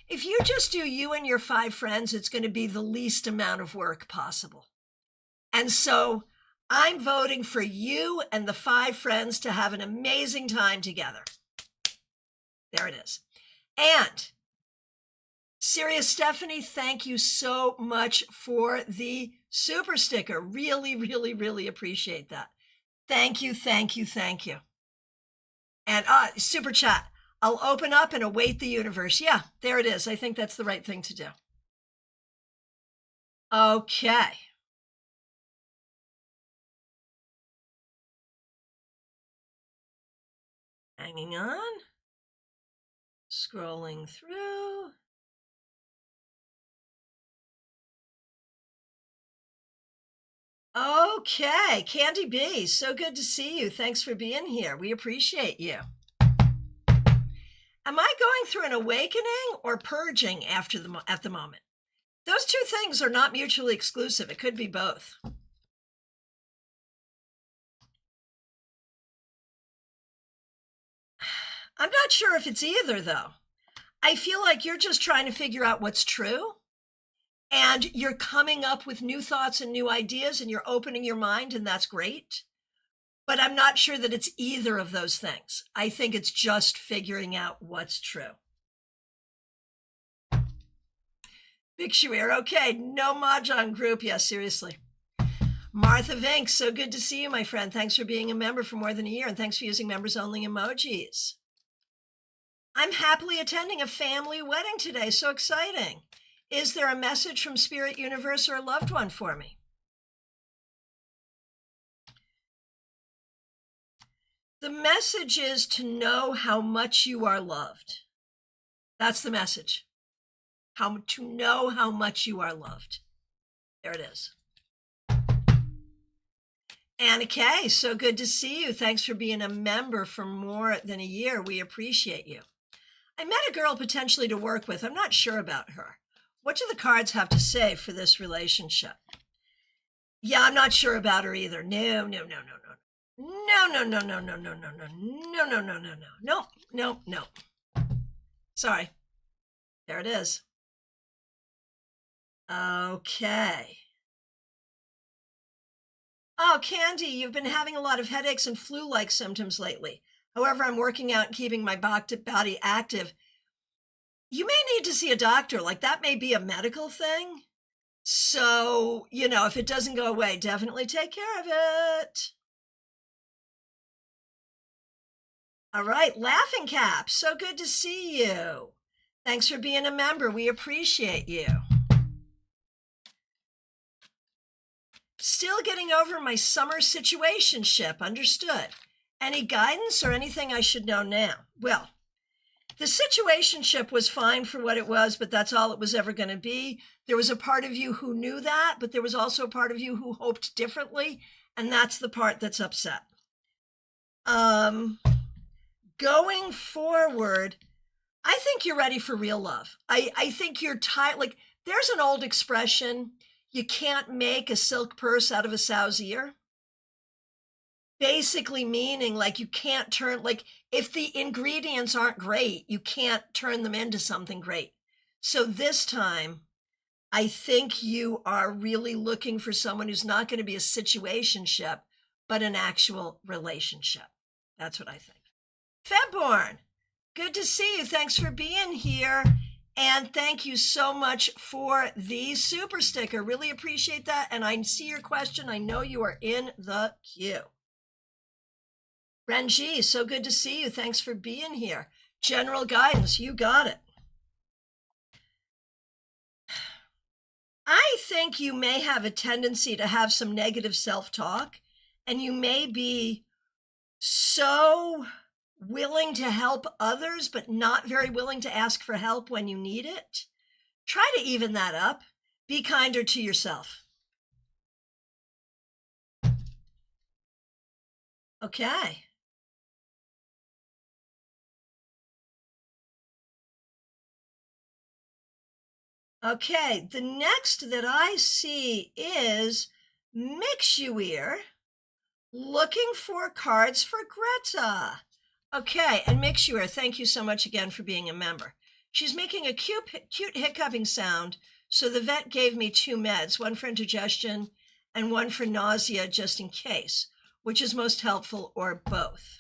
If you just do you and your 5 friends, it's going to be the least amount of work possible. And so I'm voting for you and the 5 friends to have an amazing time together. There it is. And Serious Stephanie, thank you so much for the super sticker. Really, really, really appreciate that. Thank you, thank you, thank you. And super chat. I'll open up and await the universe. Yeah, there it is. I think that's the right thing to do. Okay. Hanging on. Scrolling through. Okay, Candy B, so good to see you. Thanks for being here. We appreciate you. Am I going through an awakening or purging at the moment? Those 2 things are not mutually exclusive. It could be both. I'm not sure if it's either, though. I feel like you're just trying to figure out what's true, and you're coming up with new thoughts and new ideas, and you're opening your mind, and that's great. But I'm not sure that it's either of those things. I think it's just figuring out what's true. Big Shuir, okay, no Mahjong group. Yeah, seriously. Martha Vink, so good to see you, my friend. Thanks for being a member for more than a year, and thanks for using members-only emojis. I'm happily attending a family wedding today. So exciting. Is there a message from Spirit Universe or a loved one for me? The message is to know how much you are loved. That's the message. To know how much you are loved. There it is. Anna Kay, so good to see you. Thanks for being a member for more than a year. We appreciate you. I met a girl potentially to work with. I'm not sure about her. What do the cards have to say for this relationship? Yeah, I'm not sure about her either. No, no, no, no, no. No, no, no, no, no, no, no, no, no, no, no, no, no, no, no. Sorry. There it is. Okay. Oh, Candy, you've been having a lot of headaches and flu-like symptoms lately. However, I'm working out and keeping my body active. You may need to see a doctor. Like, that may be a medical thing. So, if it doesn't go away, definitely take care of it. All right, Laughing Cap, so good to see you. Thanks for being a member. We appreciate you. Still getting over my summer situationship. Understood. Any guidance or anything I should know now? Well, the situationship was fine for what it was, but that's all it was ever going to be. There was a part of you who knew that, but there was also a part of you who hoped differently, and that's the part that's upset. Going forward, I think you're ready for real love. I think you're tired. Like, there's an old expression, you can't make a silk purse out of a sow's ear. Basically meaning, like, you can't turn, like, if the ingredients aren't great, you can't turn them into something great. So this time, I think you are really looking for someone who's not going to be a situationship, but an actual relationship. That's what I think. Febborn, good to see you. Thanks for being here. And thank you so much for the super sticker. Really appreciate that. And I see your question. I know you are in the queue. Renji, so good to see you. Thanks for being here. General guidance, you got it. I think you may have a tendency to have some negative self-talk, and you may be so willing to help others, but not very willing to ask for help when you need it. Try to even that up. Be kinder to yourself. Okay. Okay, the next that I see is Mixuir, looking for cards for Greta. Okay, and Mixuir, thank you so much again for being a member. She's making a cute hiccuping sound, so the vet gave me 2 meds, one for indigestion and one for nausea, just in case. Which is most helpful, or both?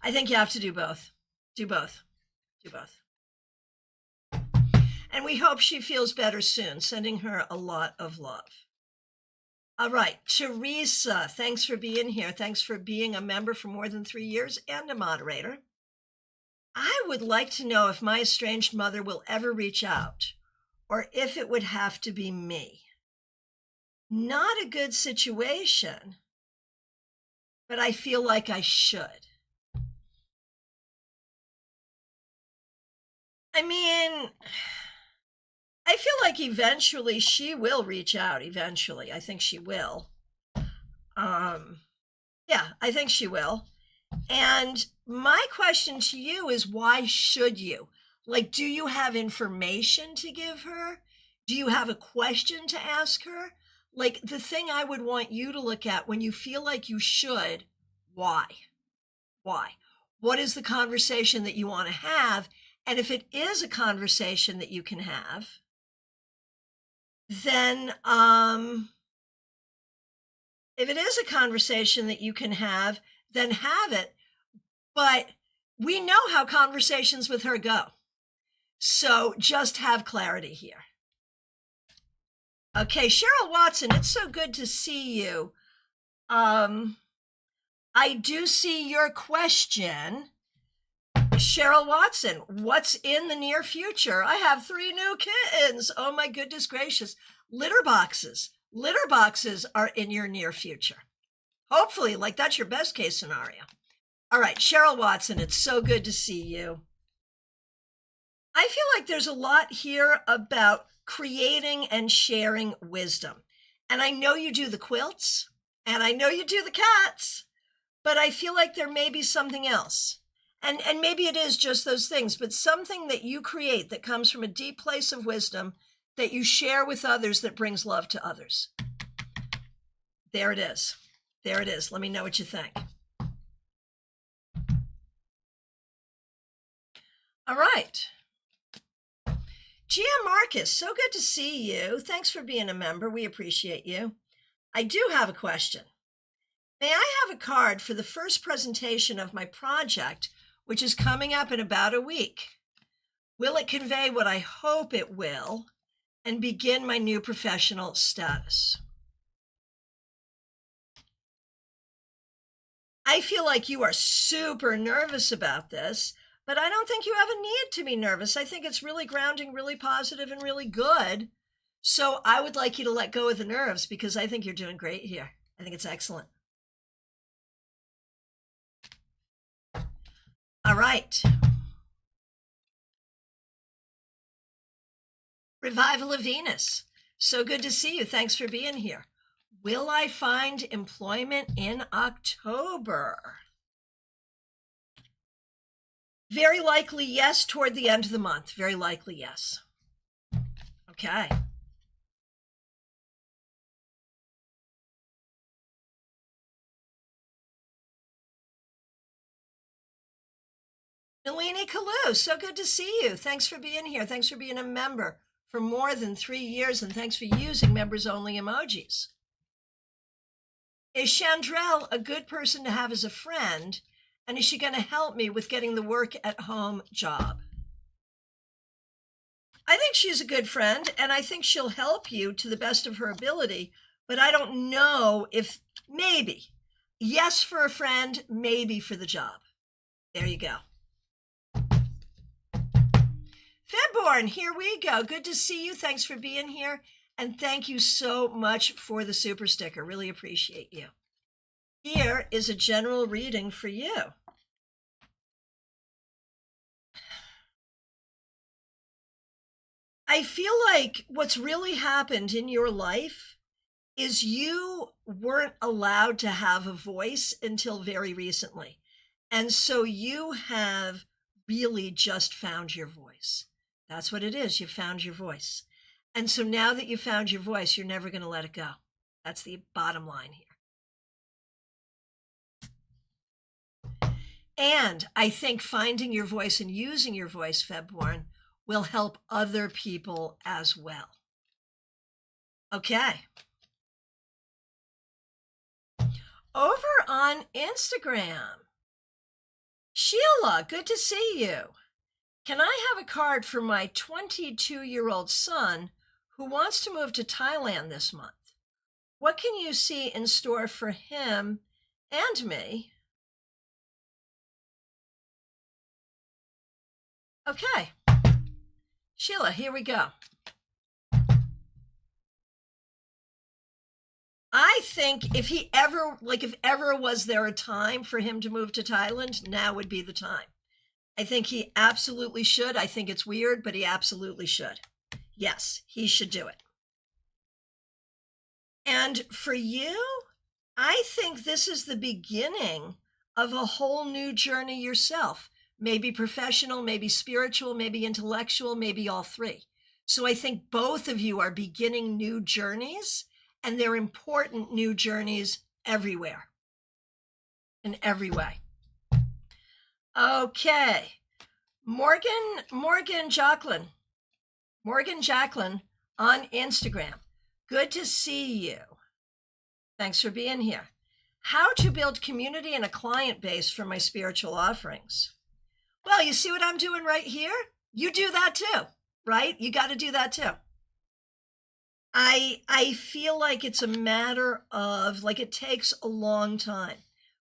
I think you have to do both. Do both. Do both. And we hope she feels better soon. Sending her a lot of love. All right, Teresa, thanks for being here. Thanks for being a member for more than 3 years and a moderator. I would like to know if my estranged mother will ever reach out, or if it would have to be me. Not a good situation, but I feel like I should. I mean, I feel like eventually she will reach out. Eventually, I think she will. Yeah, I think she will. And my question to you is, why should you? Like, do you have information to give her? Do you have a question to ask her? Like, the thing I would want you to look at when you feel like you should, why? Why? What is the conversation that you want to have? And if it is a conversation that you can have, then if it is a conversation that you can have, then have it. But we know how conversations with her go. So just have clarity here. Okay, Cheryl Watson, it's so good to see you. I do see your question. Cheryl Watson, what's in the near future? I have 3 new kittens. Oh my goodness gracious. Litter boxes. Litter boxes are in your near future. Hopefully, like, that's your best case scenario. All right, Cheryl Watson, it's so good to see you. I feel like there's a lot here about creating and sharing wisdom. And I know you do the quilts, and I know you do the cats, but I feel like there may be something else. And maybe it is just those things, but something that you create that comes from a deep place of wisdom that you share with others that brings love to others. There it is. There it is. Let me know what you think. All right. GM Marcus, so good to see you. Thanks for being a member. We appreciate you. I do have a question. May I have a card for the first presentation of my project, which is coming up in about a week? Will it convey what I hope it will and begin my new professional status? I feel like you are super nervous about this, but I don't think you have a need to be nervous. I think it's really grounding, really positive, and really good. So I would like you to let go of the nerves because I think you're doing great here. I think it's excellent. All right. Revival of Venus. So good to see you. Thanks for being here. Will I find employment in October? Very likely yes, toward the end of the month. Very likely yes. Okay. Nalini Kalu, so good to see you. Thanks for being here. Thanks for being a member for more than 3 years, and thanks for using members-only emojis. Is Chandrell a good person to have as a friend? And is she going to help me with getting the work at home job? I think she's a good friend, and I think she'll help you to the best of her ability, but I don't know if, maybe. Yes for a friend, maybe for the job. There you go. Febborn, here we go. Good to see you. Thanks for being here. And thank you so much for the super sticker. Really appreciate you. Here is a general reading for you. I feel like what's really happened in your life is you weren't allowed to have a voice until very recently. And so you have really just found your voice. That's what it is. You found your voice. And so now that you found your voice, you're never going to let it go. That's the bottom line here. And I think finding your voice and using your voice, Febborn, will help other people as well. Okay. Over on Instagram, Sheila, good to see you. Can I have a card for my 22-year-old son who wants to move to Thailand this month? What can you see in store for him and me? Okay. Sheila, here we go. I think if ever was there a time for him to move to Thailand, now would be the time. I think he absolutely should. I think it's weird, but he absolutely should. Yes, he should do it. And for you, I think this is the beginning of a whole new journey yourself. Maybe professional, maybe spiritual, maybe intellectual, maybe all three. So I think both of you are beginning new journeys, and they're important new journeys everywhere, in every way. Okay, Morgan Jacqueline on Instagram. Good to see you. Thanks for being here. How to build community and a client base for my spiritual offerings. Well, you see what I'm doing right here? You do that too, right? You got to do that too. I feel like it's a matter of, like, it takes a long time.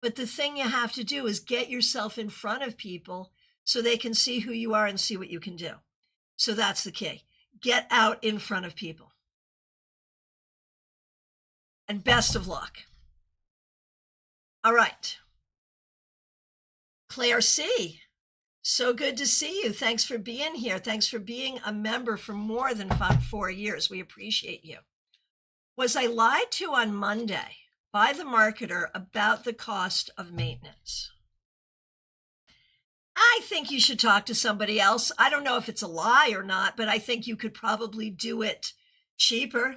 But the thing you have to do is get yourself in front of people so they can see who you are and see what you can do. So that's the key. Get out in front of people. And best of luck. All right. Claire C. So good to see you. Thanks for being here. Thanks for being a member for more than 4 years. We appreciate you. Was I lied to on Monday by the marketer about the cost of maintenance? I think you should talk to somebody else. I don't know if it's a lie or not, but I think you could probably do it cheaper.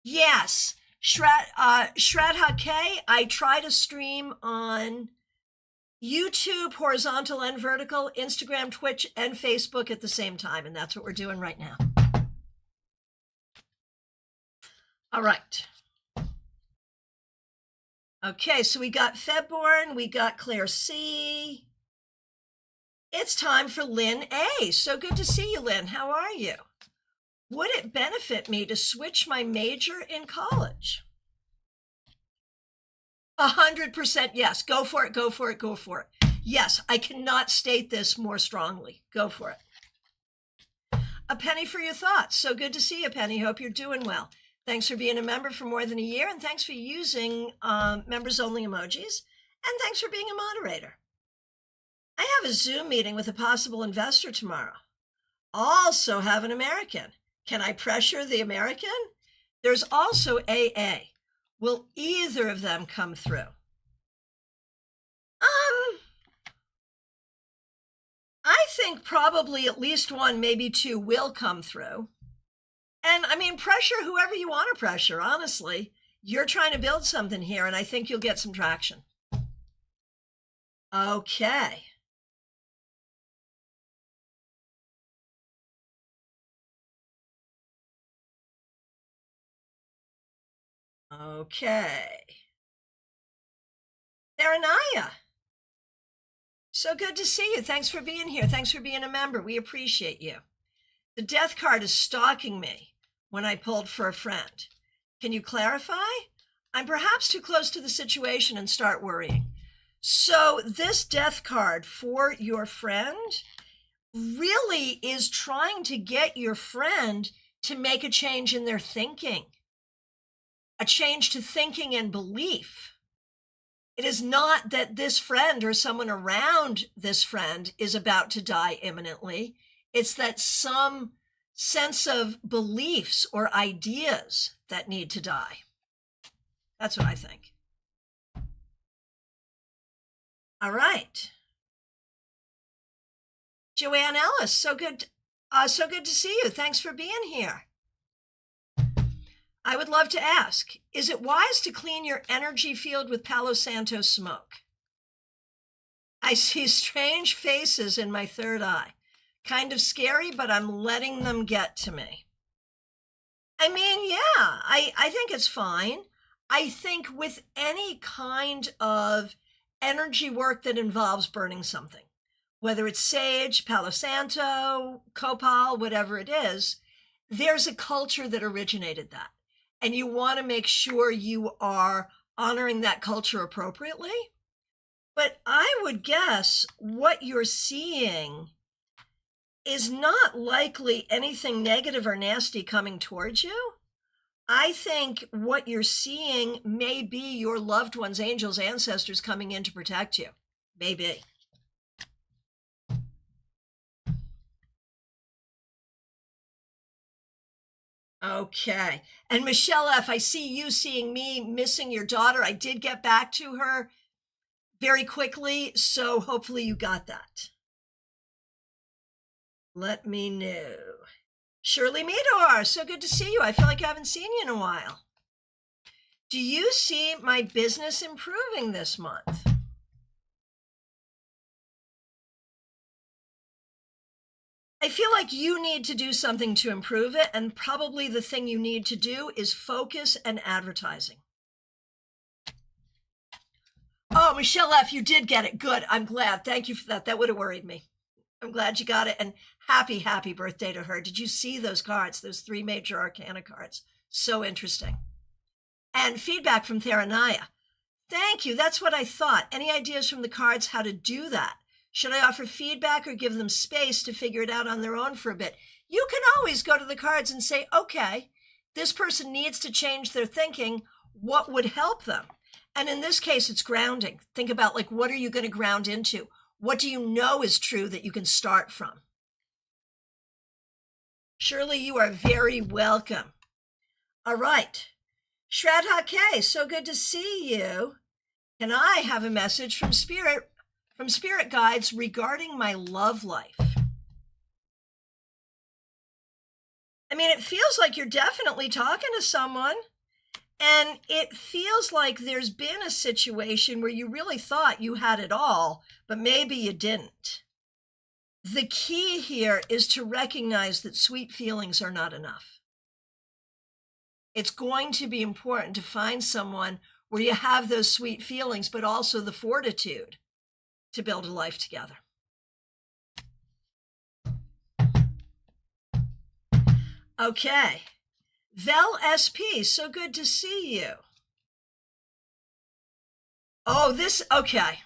Yes, Shred Hake, I try to stream on YouTube, horizontal and vertical, Instagram, Twitch, and Facebook at the same time, and that's what we're doing right now. All right. Okay, so we got Febborn, we got Claire C. It's time for Lynn A. So good to see you, Lynn. How are you? Would it benefit me to switch my major in college? 100% yes. Go for it, go for it, go for it. Yes, I cannot state this more strongly. Go for it. A Penny for your thoughts. So good to see you, Penny. Hope you're doing well. Thanks for being a member for more than a year, and thanks for using members-only emojis, and thanks for being a moderator. I have a Zoom meeting with a possible investor tomorrow. Also have an American. Can I pressure the American? There's also AA. Will either of them come through? I think probably at least one, maybe two will come through. And I mean, pressure whoever you want to pressure, honestly. You're trying to build something here, and I think you'll get some traction. Okay. Okay. Theranaya. So good to see you. Thanks for being here. Thanks for being a member. We appreciate you. The death card is stalking me when I pulled for a friend. Can you clarify? I'm perhaps too close to the situation and start worrying. So this death card for your friend really is trying to get your friend to make a change in their thinking, a change to thinking and belief. It is not that this friend or someone around this friend is about to die imminently. It's that some sense of beliefs or ideas that need to die. That's what I think. All right. Joanne Ellis, so good to see you. Thanks for being here. I would love to ask, is it wise to clean your energy field with Palo Santo smoke? I see strange faces in my third eye. Kind of scary, but I'm letting them get to me. I mean, yeah, I think it's fine. I think with any kind of energy work that involves burning something, whether it's sage, Palo Santo, copal, whatever it is, there's a culture that originated that. And you want to make sure you are honoring that culture appropriately. But I would guess what you're seeing is not likely anything negative or nasty coming towards you. I think what you're seeing may be your loved ones, angels, ancestors coming in to protect you. Maybe. Okay. And Michelle F., I see you seeing me missing your daughter. I did get back to her very quickly, so hopefully you got that. Let me know. Shirley Meador, so good to see you. I feel like I haven't seen you in a while. Do you see my business improving this month? I feel like you need to do something to improve it, and probably the thing you need to do is focus and advertising. Oh, Michelle F., you did get it. Good. I'm glad. Thank you for that. That would have worried me. I'm glad you got it. And happy birthday to her. Did you see those cards, those 3 major arcana cards? So interesting. And feedback from Theranaya. Thank you. That's what I thought. Any ideas from the cards how to do that? Should I offer feedback or give them space to figure it out on their own for a bit? You can always go to the cards and say, okay, this person needs to change their thinking. What would help them? And in this case, it's grounding. Think about, like, what are you going to ground into? What do you know is true that you can start from? Shirley, you are very welcome. All right. Shraddha K, so good to see you. Can I have a message from spirit guides regarding my love life? I mean, it feels like you're definitely talking to someone, and it feels like there's been a situation where you really thought you had it all, but maybe you didn't. The key here is to recognize that sweet feelings are not enough. It's going to be important to find someone where you have those sweet feelings, but also the fortitude to build a life together. Okay. Vel SP, so good to see you. Oh, okay.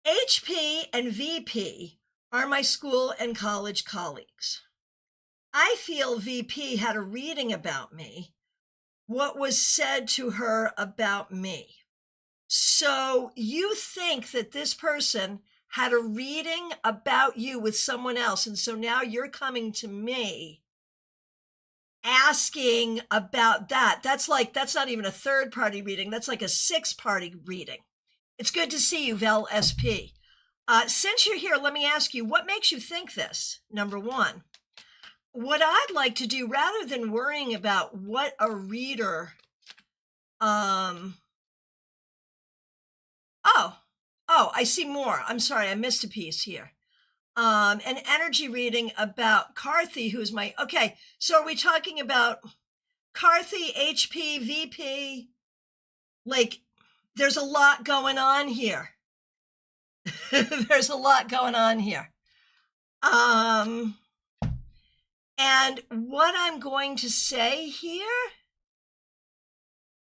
HP and VP are my school and college colleagues. I feel VP had a reading about me, what was said to her about me. So you think that this person had a reading about you with someone else, and so now you're coming to me asking about that. That's not even a third-party reading. That's like a six-party reading. It's good to see you, Vel SP. Since you're here, let me ask you, what makes you think this? Number one, what I'd like to do, rather than worrying about what a reader, I see more. I'm sorry, I missed a piece here. An energy reading about Karthi, who's okay, so are we talking about Karthi, HP, VP? Like, there's a lot going on here. There's a lot going on here. And what I'm going to say here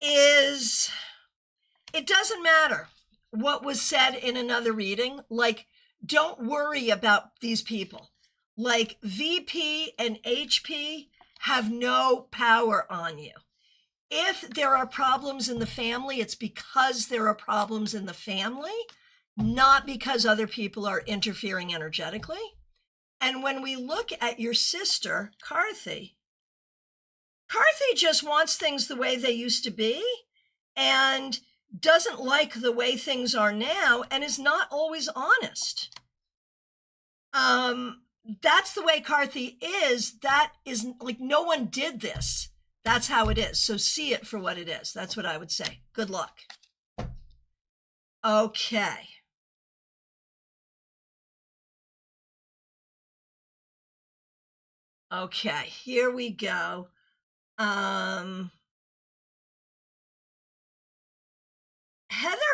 is, it doesn't matter what was said in another reading. Like, don't worry about these people. Like, VP and HP have no power on you. If there are problems in the family, it's because there are problems in the family, not because other people are interfering energetically. And when we look at your sister, Karthi just wants things the way they used to be and doesn't like the way things are now and is not always honest. That's the way Karthi is. That is, like, no one did this. That's how it is. So see it for what it is. That's what I would say. Good luck. Okay. Okay, here we go. Heather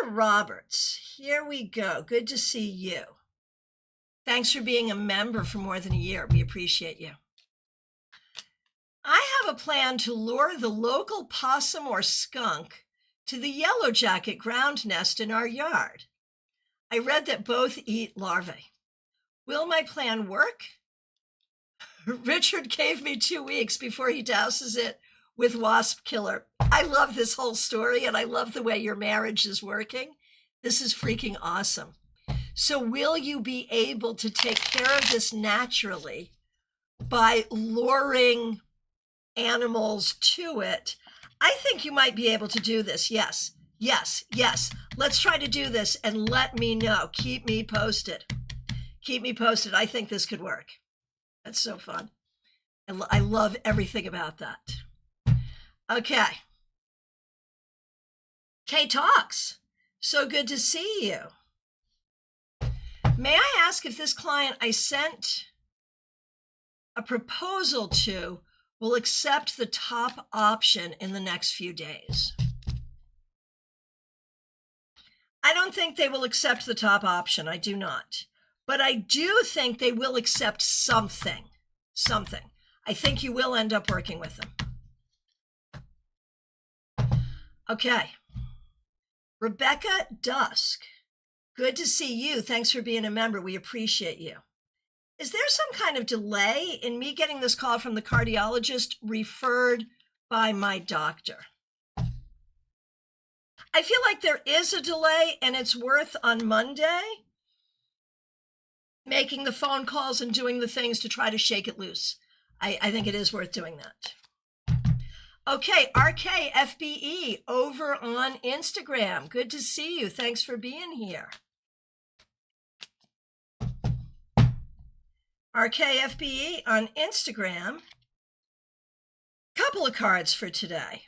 Roberts, here we go. Good to see you. Thanks for being a member for more than a year. We appreciate you. I have a plan to lure the local possum or skunk to the yellow jacket ground nest in our yard. I read that both eat larvae. Will my plan work? Richard gave me 2 weeks before he douses it with wasp killer. I love this whole story, and I love the way your marriage is working. This is freaking awesome. So will you be able to take care of this naturally by luring animals to it? I think you might be able to do this. Yes. Let's try to do this and let me know. Keep me posted. I think this could work. That's so fun. I love everything about that. Okay. Kay Talks, so good to see you. May I ask if this client I sent a proposal to will accept the top option in the next few days? I don't think they will accept the top option. I do not. But I do think they will accept something. I think you will end up working with them. Okay. Rebecca Dusk, good to see you. Thanks for being a member. We appreciate you. Is there some kind of delay in me getting this call from the cardiologist referred by my doctor? I feel like there is a delay, and it's worth on Monday making the phone calls and doing the things to try to shake it loose. I think it is worth doing that. Okay, RKFBE over on Instagram. Good to see you. Thanks for being here. RKFBE on Instagram. Couple of cards for today.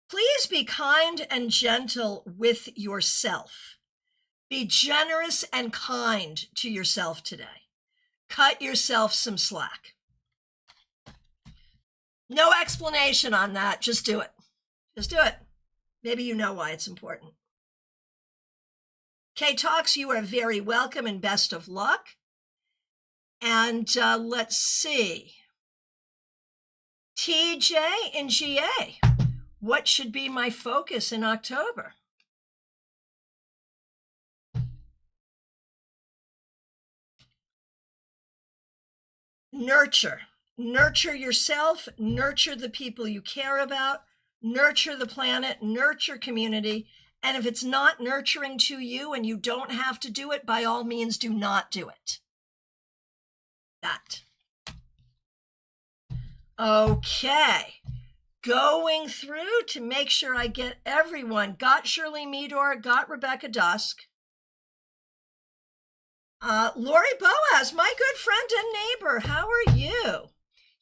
Please be kind and gentle with yourself. Be generous and kind to yourself today. Cut yourself some slack. No explanation on that. Just do it. Just do it. Maybe you know why it's important. K-Talks, you are very welcome and best of luck. And let's see. TJ and GA, what should be my focus in October? Nurture. Nurture yourself, nurture the people you care about, nurture the planet, nurture community. And if it's not nurturing to you and you don't have to do it, by all means, do not do it. That. Okay. Going through to make sure I get everyone. Got Shirley Meador, got Rebecca Dusk. Lori Boaz, my good friend and neighbor, how are you?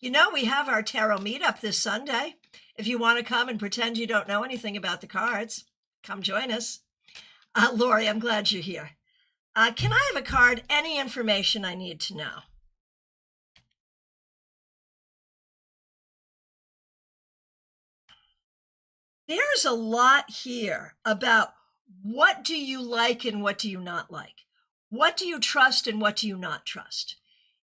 You know, we have our tarot meetup this Sunday. If you want to come and pretend you don't know anything about the cards, come join us. Lori, I'm glad you're here. Can I have a card? Any information I need to know? There's a lot here about what do you like and what do you not like? What do you trust and what do you not trust?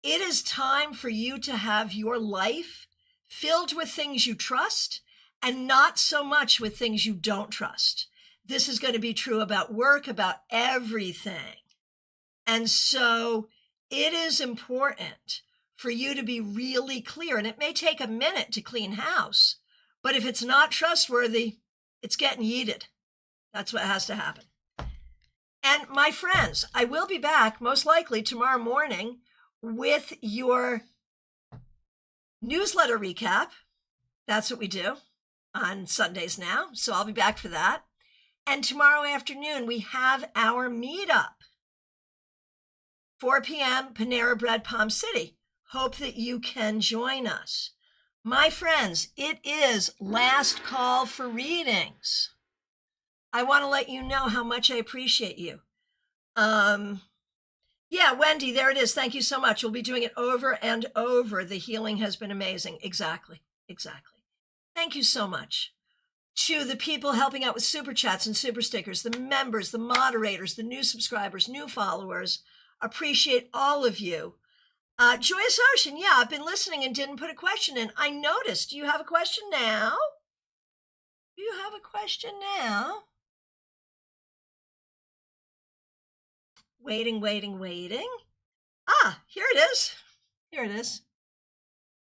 It is time for you to have your life filled with things you trust and not so much with things you don't trust. This is going to be true about work, about everything. And so it is important for you to be really clear. And it may take a minute to clean house, but if it's not trustworthy, it's getting yeeted. That's what has to happen. And my friends, I will be back most likely tomorrow morning with your newsletter recap. That's what we do on Sundays now. So I'll be back for that. And tomorrow afternoon, we have our meetup. 4 p.m. Panera Bread, Palm City. Hope that you can join us. My friends, it is last call for readings. I want to let you know how much I appreciate you. Yeah, Wendy, there it is. Thank you so much. We'll be doing it over and over. The healing has been amazing. Exactly. Thank you so much. To the people helping out with super chats and super stickers, the members, the moderators, the new subscribers, new followers, appreciate all of you. Joyous Ocean, yeah, I've been listening and didn't put a question in. I noticed. Do you have a question now? Do you have a question now? Waiting. Here it is.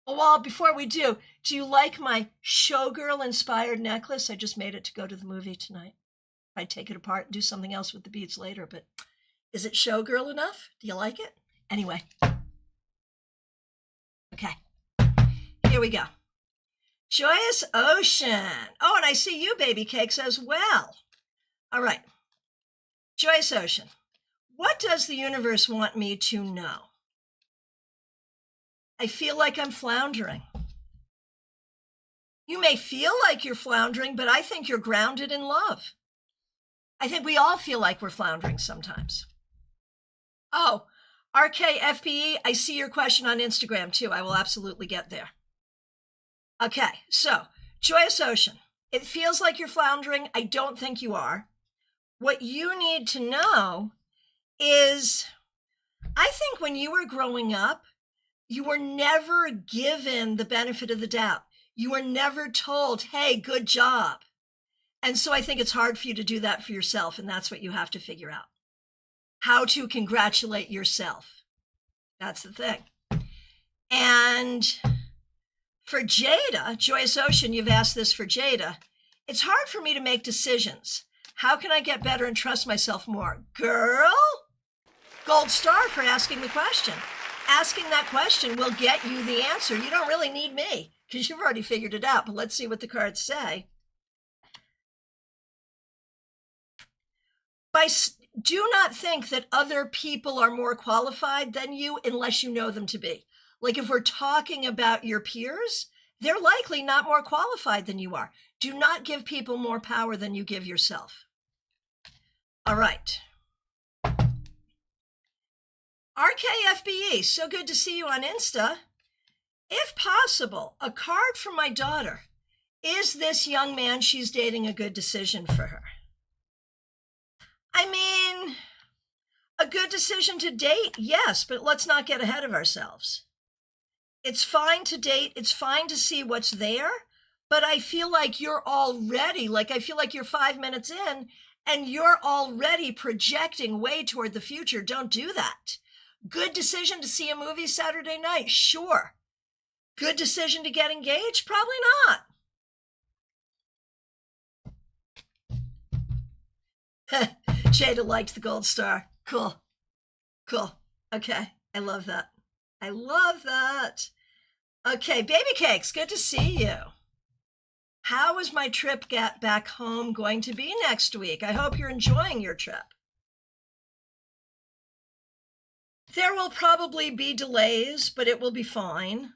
Well, before we do you like my showgirl-inspired necklace? I just made it to go to the movie tonight. I'd take it apart and do something else with the beads later, but is it showgirl enough? Do you like it? Anyway. Okay. Here we go. Joyous Ocean. Oh, and I see you, Baby Cakes, as well. All right. Joyous Ocean. What does the universe want me to know? I feel like I'm floundering. You may feel like you're floundering, but I think you're grounded in love. I think we all feel like we're floundering sometimes. Oh, RKFPE, I see your question on Instagram too. I will absolutely get there. Okay, so Joyous Ocean. It feels like you're floundering. I don't think you are. What you need to know is, I think when you were growing up, you were never given the benefit of the doubt. You were never told, hey, good job. And so I think it's hard for you to do that for yourself, and that's what you have to figure out. How to congratulate yourself. That's the thing. And for Jada, Joyous Ocean, you've asked this for Jada. It's hard for me to make decisions. How can I get better and trust myself more? Girl, gold star for asking the question. Asking that question will get you the answer. You don't really need me because you've already figured it out, but let's see what the cards say. Do not think that other people are more qualified than you unless you know them to be. Like if we're talking about your peers, they're likely not more qualified than you are. Do not give people more power than you give yourself. All right. RKFBE, so good to see you on Insta. If possible, a card from my daughter. Is this young man she's dating a good decision for her? I mean, a good decision to date, yes, but let's not get ahead of ourselves. It's fine to date. It's fine to see what's there, but I feel like you're already, I feel like you're 5 minutes in and you're already projecting way toward the future. Don't do that. Good decision to see a movie Saturday night, sure. Good decision to get engaged? Probably not. Jada liked the gold star. Cool. Okay, I love that. Okay, baby cakes, good to see you. How is my trip back home going to be next week? I hope you're enjoying your trip. There will probably be delays, but it will be fine.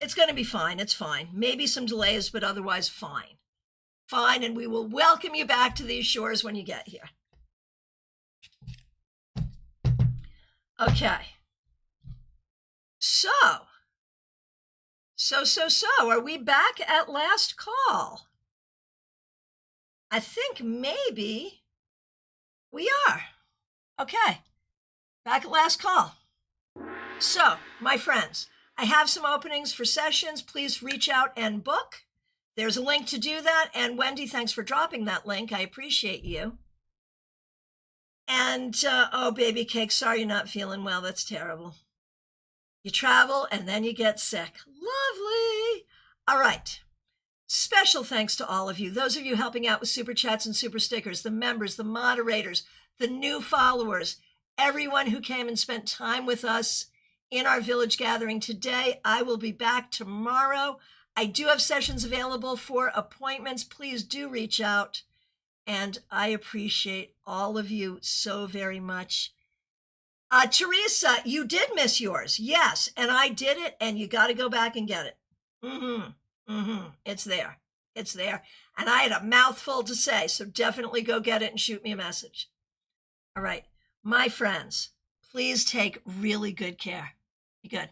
It's going to be fine. It's fine. Maybe some delays, but otherwise fine. Fine, and we will welcome you back to these shores when you get here. Okay. So, are we back at last call? I think maybe we are. Okay, back at last call. So, my friends, I have some openings for sessions. Please reach out and book. There's a link to do that. And Wendy, thanks for dropping that link. I appreciate you. And, oh, baby cake, sorry you're not feeling well. That's terrible. You travel and then you get sick. Lovely. All right. Special thanks to all of you. Those of you helping out with super chats and super stickers, the members, the moderators, the new followers, everyone who came and spent time with us in our village gathering today. I will be back tomorrow. I do have sessions available for appointments. Please do reach out. And I appreciate all of you so very much. Teresa, you did miss yours. Yes, and I did it, and you got to go back and get it. It's there. And I had a mouthful to say, so definitely go get it and shoot me a message. All right, my friends, please take really good care. Be good.